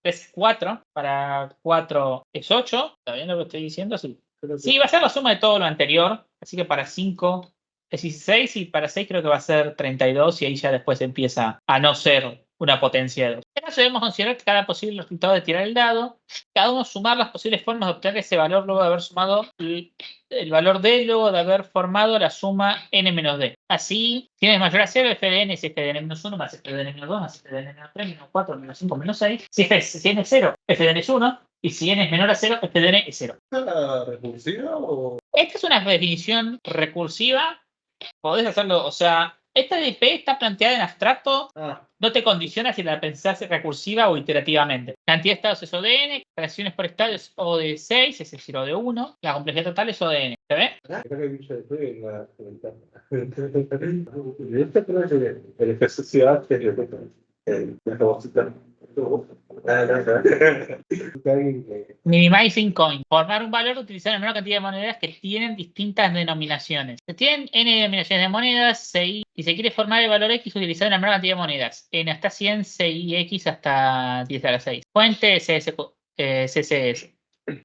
Speaker 1: 3 es 4, para 4 es 8, ¿está bien lo que estoy diciendo? Sí. Sí, va a ser la suma de todo lo anterior, así que para 5 es 16 y para 6 creo que va a ser 32 y ahí ya después empieza a no ser una potencia de 2. En caso debemos considerar que cada posible resultado de tirar el dado, cada uno sumar las posibles formas de obtener ese valor luego de haber sumado el valor D luego de haber formado la suma n-d. Así, si n es mayor a 0, f de n es f de n-1 más f de n-2 más f de n-3 -4 -5 -6. Si n es 0, f de n es 1. Y si n es menor a 0, f de n es 0.
Speaker 3: ¿Esta es recursiva o...?
Speaker 1: Esta es una definición recursiva. Podés hacerlo, o sea, esta DP está planteada en abstracto. No te condiciona si la pensás recursiva o iterativamente. Cantidad de estados es O de n, fracciones por estado es O de 6, es decir, O de 1. La complejidad total es O de n. ¿Se ve?
Speaker 3: Este creo que el ejercicio antes
Speaker 1: Minimizing coin. Formar un valor utilizando la menor cantidad de monedas que tienen distintas denominaciones. Se tienen n denominaciones de monedas, CI, y se quiere formar el valor X utilizando la menor cantidad de monedas. N hasta 100, CI, X hasta 10 a la 6. Fuente CSS.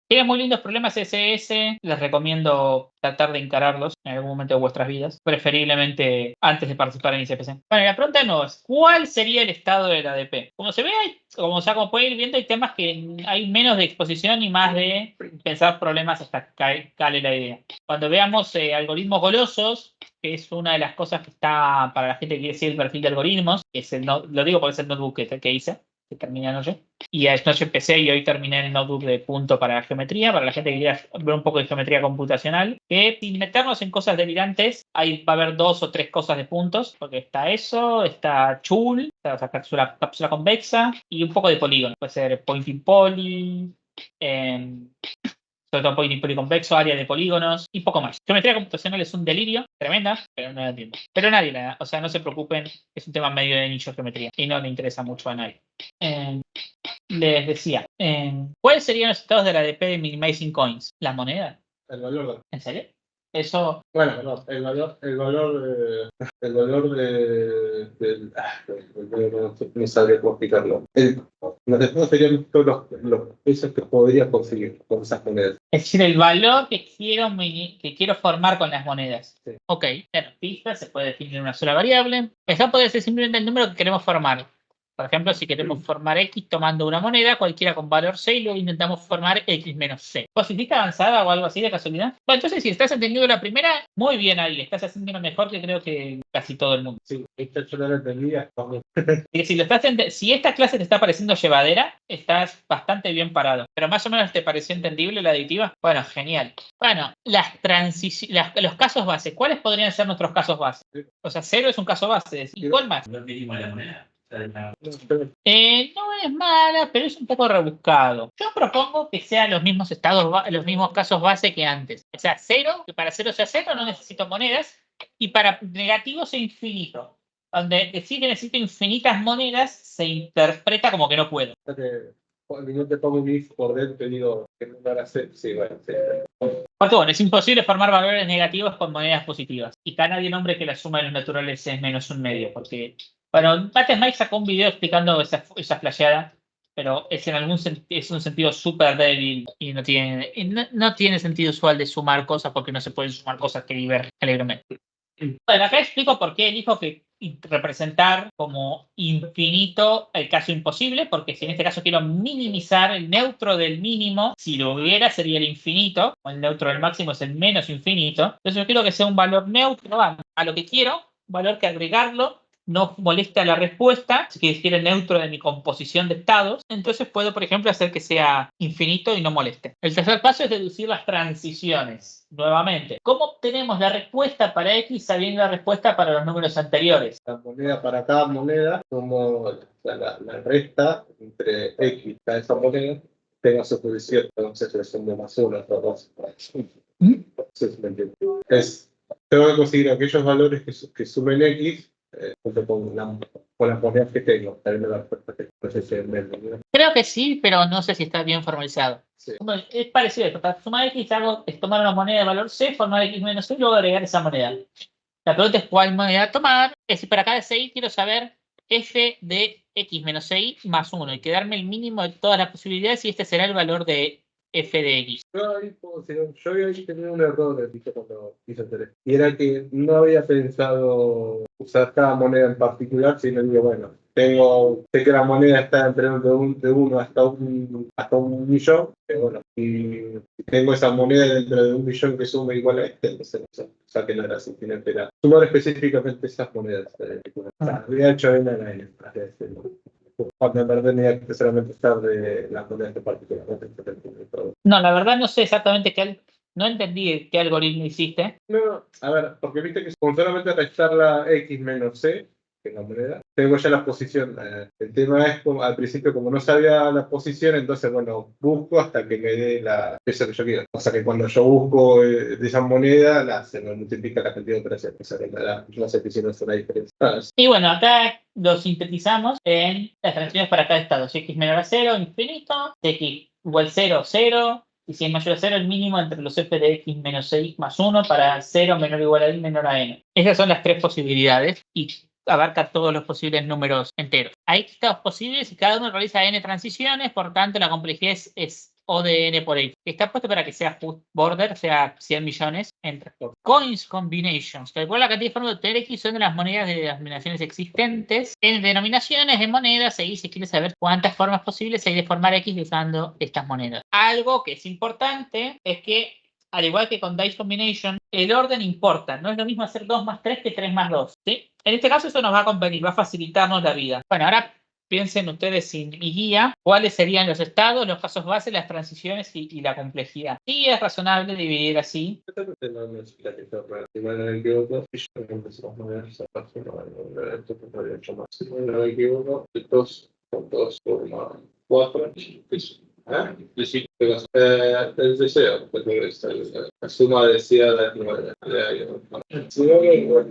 Speaker 1: Tienen muy lindos problemas CSS, les recomiendo tratar de encararlos en algún momento de vuestras vidas, preferiblemente antes de participar en ICPC. Bueno, la pregunta no es, ¿cuál sería el estado de la ADP? Como se ve, como pueden ir viendo, hay temas que hay menos de exposición y más de pensar problemas hasta que cale la idea. Cuando veamos algoritmos golosos, que es una de las cosas que está para la gente que quiere seguir el perfil de algoritmos, lo digo porque es el notebook que hice. que terminé anoche. Y anoche empecé y hoy terminé el notebook de punto para geometría, para la gente que quiera ver un poco de geometría computacional, que sin meternos en cosas delirantes, ahí va a haber 2 o 3 cosas de puntos, porque está eso, está Joule, está la cápsula convexa, y un poco de polígono. Puede ser Pointing Poly, sobre todo point y policonvexo, área de polígonos y poco más. Geometría computacional es un delirio, tremenda, pero no la entiendo. Pero nadie la da, o sea, no se preocupen, es un tema medio de nicho de geometría y no le interesa mucho a nadie. Les decía, ¿cuáles serían los estados de la ADP de Minimizing Coins? ¿La moneda?
Speaker 3: El valor.
Speaker 1: ¿En serio? Eso.
Speaker 3: Bueno, no, el valor no sabría cómo explicarlo. Los destinos serían todos los pesos que podría conseguir con esas monedas.
Speaker 1: Es decir, el valor que quiero formar con las monedas.
Speaker 3: Sí.
Speaker 1: Ok, claro, pista se puede definir en una sola variable. Eso puede ser simplemente el número que queremos formar. Por ejemplo, si queremos formar X tomando una moneda, cualquiera con valor C, y luego intentamos formar X menos C. ¿Posibilidad avanzada o algo así de casualidad? Bueno, entonces si estás entendiendo la primera, muy bien ahí. Estás haciendo mejor que creo que casi todo el mundo.
Speaker 3: Sí, esta yo no la entendía.
Speaker 1: Y si esta clase te está pareciendo llevadera, estás bastante bien parado. Pero más o menos te pareció entendible la aditiva. Bueno, genial. Bueno, los casos base. ¿Cuáles podrían ser nuestros casos base? O sea, 0 es un caso base. ¿Y cuál más?
Speaker 5: No mínimo de la moneda.
Speaker 1: No es mala, pero es un poco rebuscado. Yo propongo que sean los mismos los mismos casos base que antes. O sea, 0, que para 0 sea 0 no necesito monedas, y para negativo sea infinito. Donde decir que necesito infinitas monedas se interpreta como que no puedo.
Speaker 3: No te pongo un if por dentro y digo que no lo harás. Sí, bueno, sí.
Speaker 1: Porque bueno, es imposible formar valores negativos con monedas positivas. Y cada nadie nombre que la suma de los naturales es menos un medio, porque bueno, Mates Mike sacó un video explicando esa flasheada, pero es es un sentido súper débil y no tiene sentido usual de sumar cosas porque no se pueden sumar cosas que divergen libremente. Bueno, acá explico por qué elijo representar como infinito el caso imposible, porque si en este caso quiero minimizar el neutro del mínimo, si lo hubiera sería el infinito, o el neutro del máximo es el menos infinito. Entonces yo quiero que sea un valor neutro a lo que quiero, un valor que agregarlo no molesta la respuesta, si quiere el neutro de mi composición de estados, entonces puedo, por ejemplo, hacer que sea infinito y no moleste. El tercer paso es deducir las transiciones. Nuevamente, ¿cómo obtenemos la respuesta para X sabiendo la respuesta para los números anteriores?
Speaker 3: La moneda para cada moneda, como la resta entre X cada esa moneda, tenga su posición, entonces es un de más uno, otro dos. Tengo que conseguir aquellos valores que sumen X junto con las monedas que tengo.
Speaker 1: Creo que sí, pero no sé si está bien formalizado.
Speaker 3: Sí.
Speaker 1: Bueno, es parecido. Para sumar X es tomar una moneda de valor C, formar X menos C y luego agregar esa moneda. La pregunta es cuál moneda tomar. Es decir, para cada CI quiero saber f de X menos CI más 1 y quedarme el mínimo de todas las posibilidades y este será el valor de f de X.
Speaker 3: Yo había tenido un error cuando hice el teléfono. Y era que no había pensado usar cada moneda en particular, sino digo, bueno, sé que la moneda está entre de 1 hasta un millón, pero bueno, y tengo esa moneda dentro de 1 millón que suma igual a entonces o sea que no era así, sino que era sumar específicamente esas monedas. Había hecho N a la N, cuando en verdad tenía que solamente estar de las monedas de particular.
Speaker 1: No, la verdad no sé exactamente no entendí qué algoritmo hiciste.
Speaker 3: No, a ver, porque viste que con solamente restar la X menos C, que es la moneda, tengo ya la posición. El tema es, al principio, como no sabía la posición, entonces, bueno, busco hasta que me dé la peso que yo quiero. O sea que cuando yo busco de esa moneda, se me multiplica la cantidad de operaciones. O sea que no sé si no es una diferencia.
Speaker 1: Y bueno, acá lo sintetizamos en las transiciones para cada estado. Si X menor a 0, infinito. Si X igual 0, 0. Y si es mayor a 0, el mínimo entre los f de X menos X más 1 para 0 menor o igual a Y menor a N. Esas son las 3 posibilidades y abarca todos los posibles números enteros. Hay estados posibles y cada uno realiza N transiciones, por tanto la complejidad es O de N por X. Está puesto para que sea border, o sea 100 millones entre coins combinations. Calcula la cantidad de formas de obtener X son de las monedas de las denominaciones existentes. En denominaciones de monedas, ahí se quiere saber cuántas formas posibles hay de formar X usando estas monedas. Algo que es importante es que, al igual que con Dice Combination, el orden importa. No es lo mismo hacer 2 más 3 que 3 más 2. ¿Sí? En este caso eso nos va a convenir, va a facilitarnos la vida. Bueno, ahora piensen ustedes sin mi guía, cuáles serían los estados, los casos base, las transiciones y la complejidad. Y es razonable dividir así.
Speaker 3: No necesita que sea real. Si no me equivoco, si yo empezamos a ver esa página, esto que podría hecho más. Si no me equivoco, estos son 2,4. El deseo, la suma deseada si no me equivoco,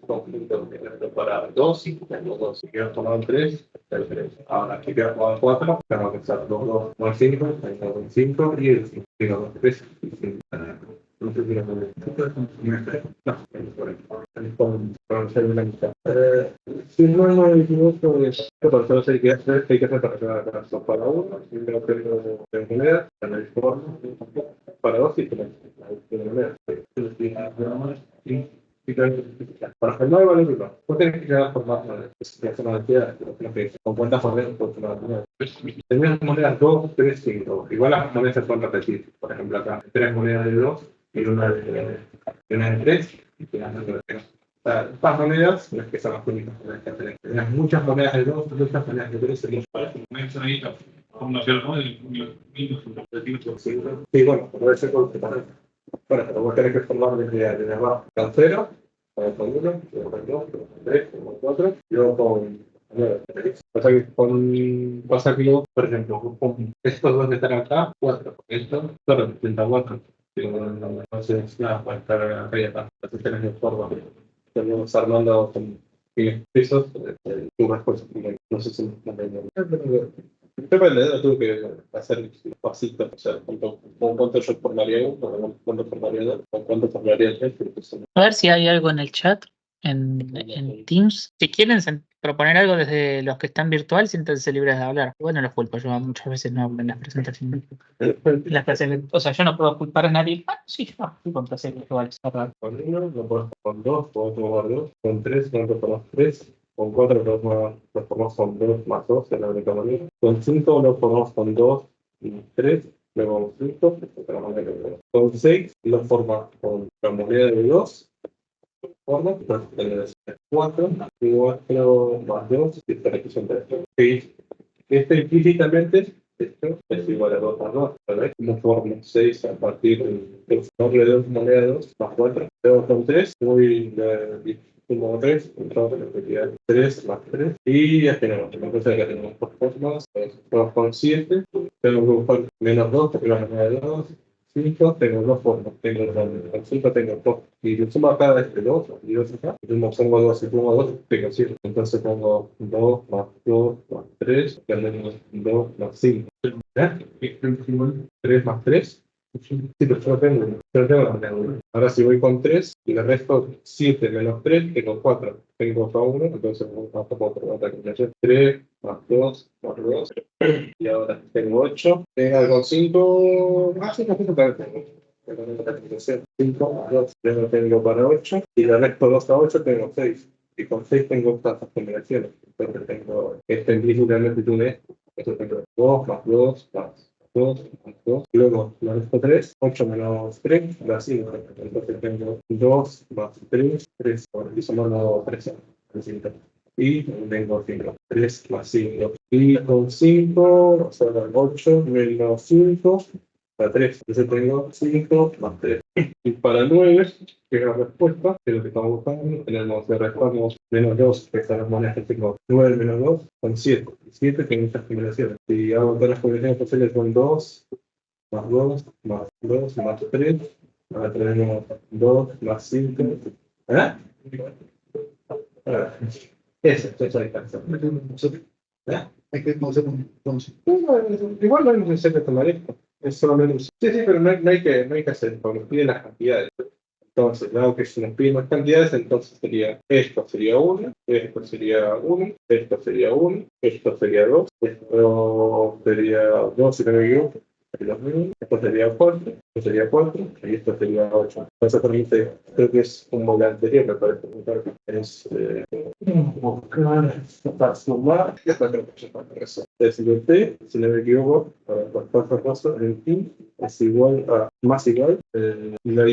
Speaker 3: conjunto para 2, tengo 2, si quiero tomar 3, el 3. Ahora, si quiero tomar 4, tengo que estar 2 más 5, tengo 5 y el 5. Tengo 3 y 5. No sé si lo puedo decir. No, con ser una mitad. Si no me equivoco, por eso hay que hacer para uno, y luego tengo de moneda, para el forno, para 2 y 3. De moneda. Para formar vale uno. No tienes que quedar formado. Es una decía, con cuántas monedas por una moneda. Tenés monedas 2, 3, 5. Igual las monedas se pueden repetir. Por ejemplo, acá 3 monedas de 2 y una de 3. Y estas monedas, las que son las únicas monedas que tenés. Tenés muchas monedas de 2, muchas monedas de 3. Sí, bueno, puede ser con bueno, pero vos tenés que formar desde abajo. Con 0, con 1, con 2, con 3, con 4, yo con 9. Pasa que yo, por ejemplo, con estos dos que están acá, 4. Esto solo representa 4. Entonces, nada, puede estar acá y acá. Entonces tenés que formar. Tenemos armando con 10 pisos, tu respuesta. No sé si me entienden. Depende, no tuve que hacer pasitos, o sea, cuánto yo formaría uno, cuánto formaría dos, cuánto formaría tres.
Speaker 1: A ver si hay algo en el chat, en Teams. Si quieren proponer algo desde los que están virtual, siéntense libres de hablar. Bueno, los culpo, yo muchas veces no hablo en las presentaciones. O sea, yo no puedo culpar a nadie. Ah, sí, yo no fui con clases virtuales.
Speaker 3: Con uno, lo puedo con 2, puedo tomar 2, con 3, no lo ponemos 3. Con 4 lo formamos con 2 más 2, es la única manera. Con 5 lo formamos con 2 y 3, luego 5, con 6 lo forma con la moneda de 2, forma, entonces 4, 4 más 2, y esta representa esto. Este implícitamente, esto es igual a 2 más 2, ¿verdad? Como forma 6 a partir del nombre de 2 moneda de 2 más 4, luego con 3, voy como 3, entonces la 3 más 3, y ya tenemos, entonces acá tenemos por formas, vamos con 7, tengo que buscar menos 2, porque la moneda de 2, 5, tengo 2 formas, tengo 2, con 5 tengo 2, y yo sumo acá este 2, y 2 acá, y pongo 2, y pongo 2, tengo 7, entonces pongo 2 más 2 más 3, tenemos 2 más 5, 3 más 3, sí, pero yo tengo la moneda. Ahora si voy con 3 y le resto 7 menos 3, tengo 4. Tengo solo 1, entonces vamos a poner otra combinación. 3 más 2 más 2. Y ahora tengo 8. Con 5. Ah, sí, no tengo para 5 más 2. Luego tengo para 8. Y le resto 2 a 8, tengo 6. Y con 6 tengo tantas combinaciones. Entonces tengo implícitamente tiene esto. Entonces tengo 2 más 2 más 2 más 2, luego la resto 3, 8 menos 3, da 5. Entonces tengo 2 más 3, 3, y sumando 3. Y tengo 5, 3 más 5. Y con 5, o sea, 8 menos 5, da 3. Entonces tengo 5 más 3. Y para 9, que es la respuesta, que es lo que estamos buscando, tenemos que restamos menos 2, que son las monedas que tengo. 9 menos 2 son 7. Y 7 tengo estas combinaciones. Si hago todas las combinaciones posibles son 2, más 2, más 2, más 3. Ahora tenemos 2 más 5. ¿Eh? Esa es la distancia. ¿Eh? Hay que conocer entonces. Igual no es necesario tomar esto. Es solamente. Sí, pero no hay que hacer, porque nos piden las cantidades. Entonces, dado que si nos piden más cantidades, entonces sería esto sería 1, esto sería 1, esto sería 1, esto sería 2, esto sería 2 si no me equivoco, esto sería 4, esto sería 4 y esto sería 8. Entonces permite, creo que es un modelo anterior, me parece. Es buscar, para sumar, y hasta creo que se puede hacer. Si no me equivoco, para las cosas en el team. es igual a más igual la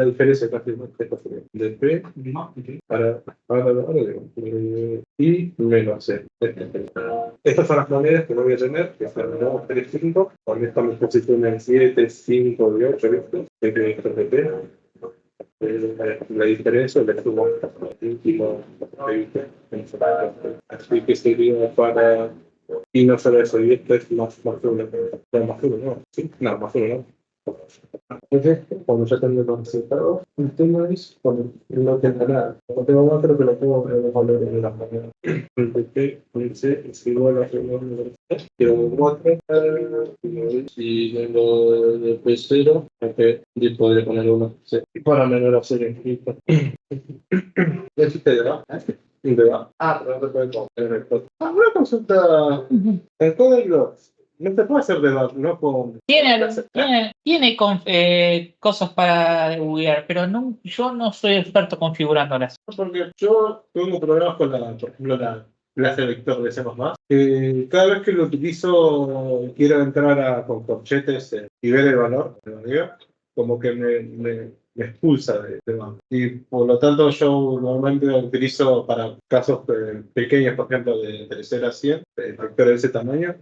Speaker 3: diferencia casi de P para y menos C. Estas son las monedas que no voy a tener, que son 2, 3, 5. Con esta me posiciono en 7, 5 y 8, ¿viste? De P. La diferencia le sumo último 20. Así que sería para. Y no solo eso, y esto es más uno. Más uno, ¿no? ¿Sí? No, más uno, ¿no? Entonces, cuando ya tengo los resultados, el tema es cuando no tengo nada. Cuando tengo otro, que lo pongo en los valores de las monedas. El P, el C es igual a 1, quiero 4. Y tengo el P0, aunque yo podría poner 1 C. Y para menor a ser escrito. ¿Ya existe de va? ¿De va? Pero no se puede poner. Una consulta. El código. No se puede hacer debug, ¿no?
Speaker 1: Tiene cosas para debuguear, pero yo no soy experto configurándolas.
Speaker 3: Porque yo tengo problemas con por ejemplo, la clase vector de C++. Cada vez que lo utilizo, quiero entrar con corchetes y ver el valor, como que me expulsa de debug. Y por lo tanto, yo normalmente lo utilizo para casos pequeños, por ejemplo, de 0 a 100, vectores de ese tamaño.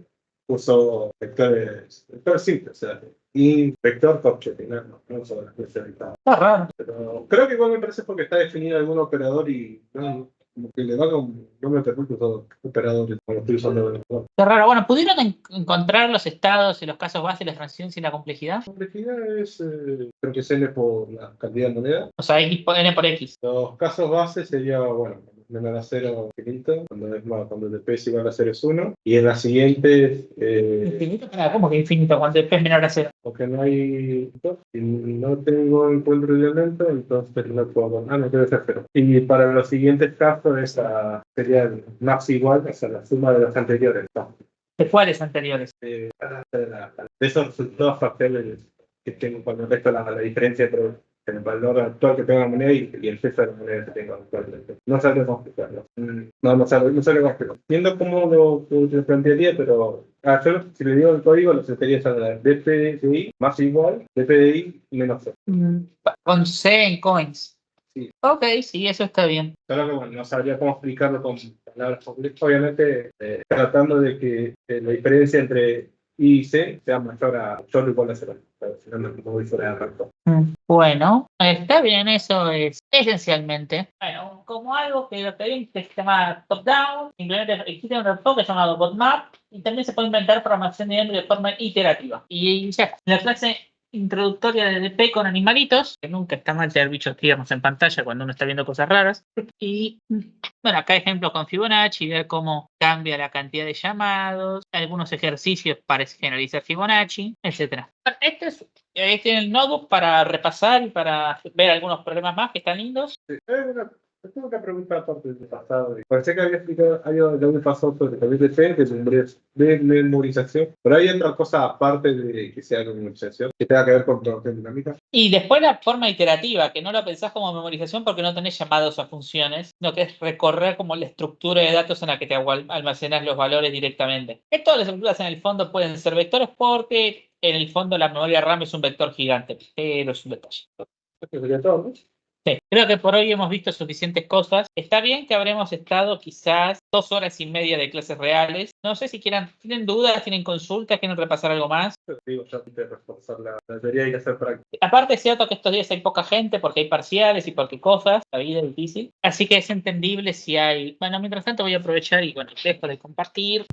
Speaker 3: Uso vectores simples, o sea, y vector corchete, no uso las veces vector.
Speaker 1: Está raro.
Speaker 3: Pero creo que igual me parece porque está definido algún operador y como que le va no me permite usar operadores cuando estoy usando el vector.
Speaker 1: Está raro. Bueno, ¿pudieron encontrar los estados y los casos base, las transiciones y la complejidad?
Speaker 3: La complejidad es, creo que es n por la cantidad de moneda.
Speaker 1: O sea, n por x.
Speaker 3: Los casos base sería, bueno, menor a 0 infinito, cuando el P es igual a 0 es 1, y en la siguiente
Speaker 1: ¿Infinito? ¿Cómo que infinito cuando el P es menor a 0?
Speaker 3: porque no hay y no tengo encuentro de elemento, entonces no puedo. No debe ser 0. Y para los siguientes casos sería el más igual, o sea, la suma de los anteriores.
Speaker 1: ¿De cuáles anteriores?
Speaker 3: De esos resultados factoriales que tengo cuando resto la diferencia entre el valor actual que tengo la moneda y el peso de la moneda que tengo actualmente. No sabría cómo explicarlo. No sabría cómo explicarlo. Entiendo cómo lo plantearía, pero yo si le digo el código, lo sería dpdi más igual dpdi menos C.
Speaker 1: Con C en coins.
Speaker 3: Sí.
Speaker 1: Ok, sí, eso está bien.
Speaker 3: Solo que bueno, no sabría cómo explicarlo con palabras complejas. Obviamente, tratando de que la diferencia entre I y C sea mayor o igual a 0. Si no, no voy fuera de rango.
Speaker 1: Bueno, está bien, eso es esencialmente. Bueno, como algo que lo que hay que se llama top-down, simplemente existe un enfoque llamado botmap y también se puede inventar programación de forma iterativa. Y ya, la clase introductoria de DP con animalitos, que nunca está mal tener bichos tiernos en pantalla cuando uno está viendo cosas raras. Y bueno, acá ejemplo con Fibonacci, ver cómo cambia la cantidad de llamados, algunos ejercicios para generalizar Fibonacci, etc. Este es el notebook para repasar y para ver algunos problemas más que están lindos.
Speaker 3: Sí. Tengo una pregunta aparte del pasado. Parece que había explicado algo del año pasado sobre el BTC, que es de memorización, pero hay otra cosa aparte de que sea la memorización, que tenga que ver con programación dinámica.
Speaker 1: Y después la forma iterativa, que no lo pensás como memorización porque no tenés llamados a funciones, sino que es recorrer como la estructura de datos en la que te almacenas los valores directamente. Que todas las estructuras en el fondo pueden ser vectores porque en el fondo la memoria RAM es un vector gigante, pero es un detalle.
Speaker 3: Eso sería todo, ¿no?
Speaker 1: Sí, creo que por hoy hemos visto suficientes cosas. Está bien que habremos estado quizás 2 horas y media de clases reales. No sé si tienen dudas, tienen consultas, quieren repasar algo más.
Speaker 3: Digo, ya te reforzar la teoría y hacer práctica.
Speaker 1: Aparte es cierto que estos días hay poca gente porque hay parciales y porque cosas, la vida es difícil. Así que es entendible si hay... Bueno, mientras tanto voy a aprovechar y bueno, dejo de compartir.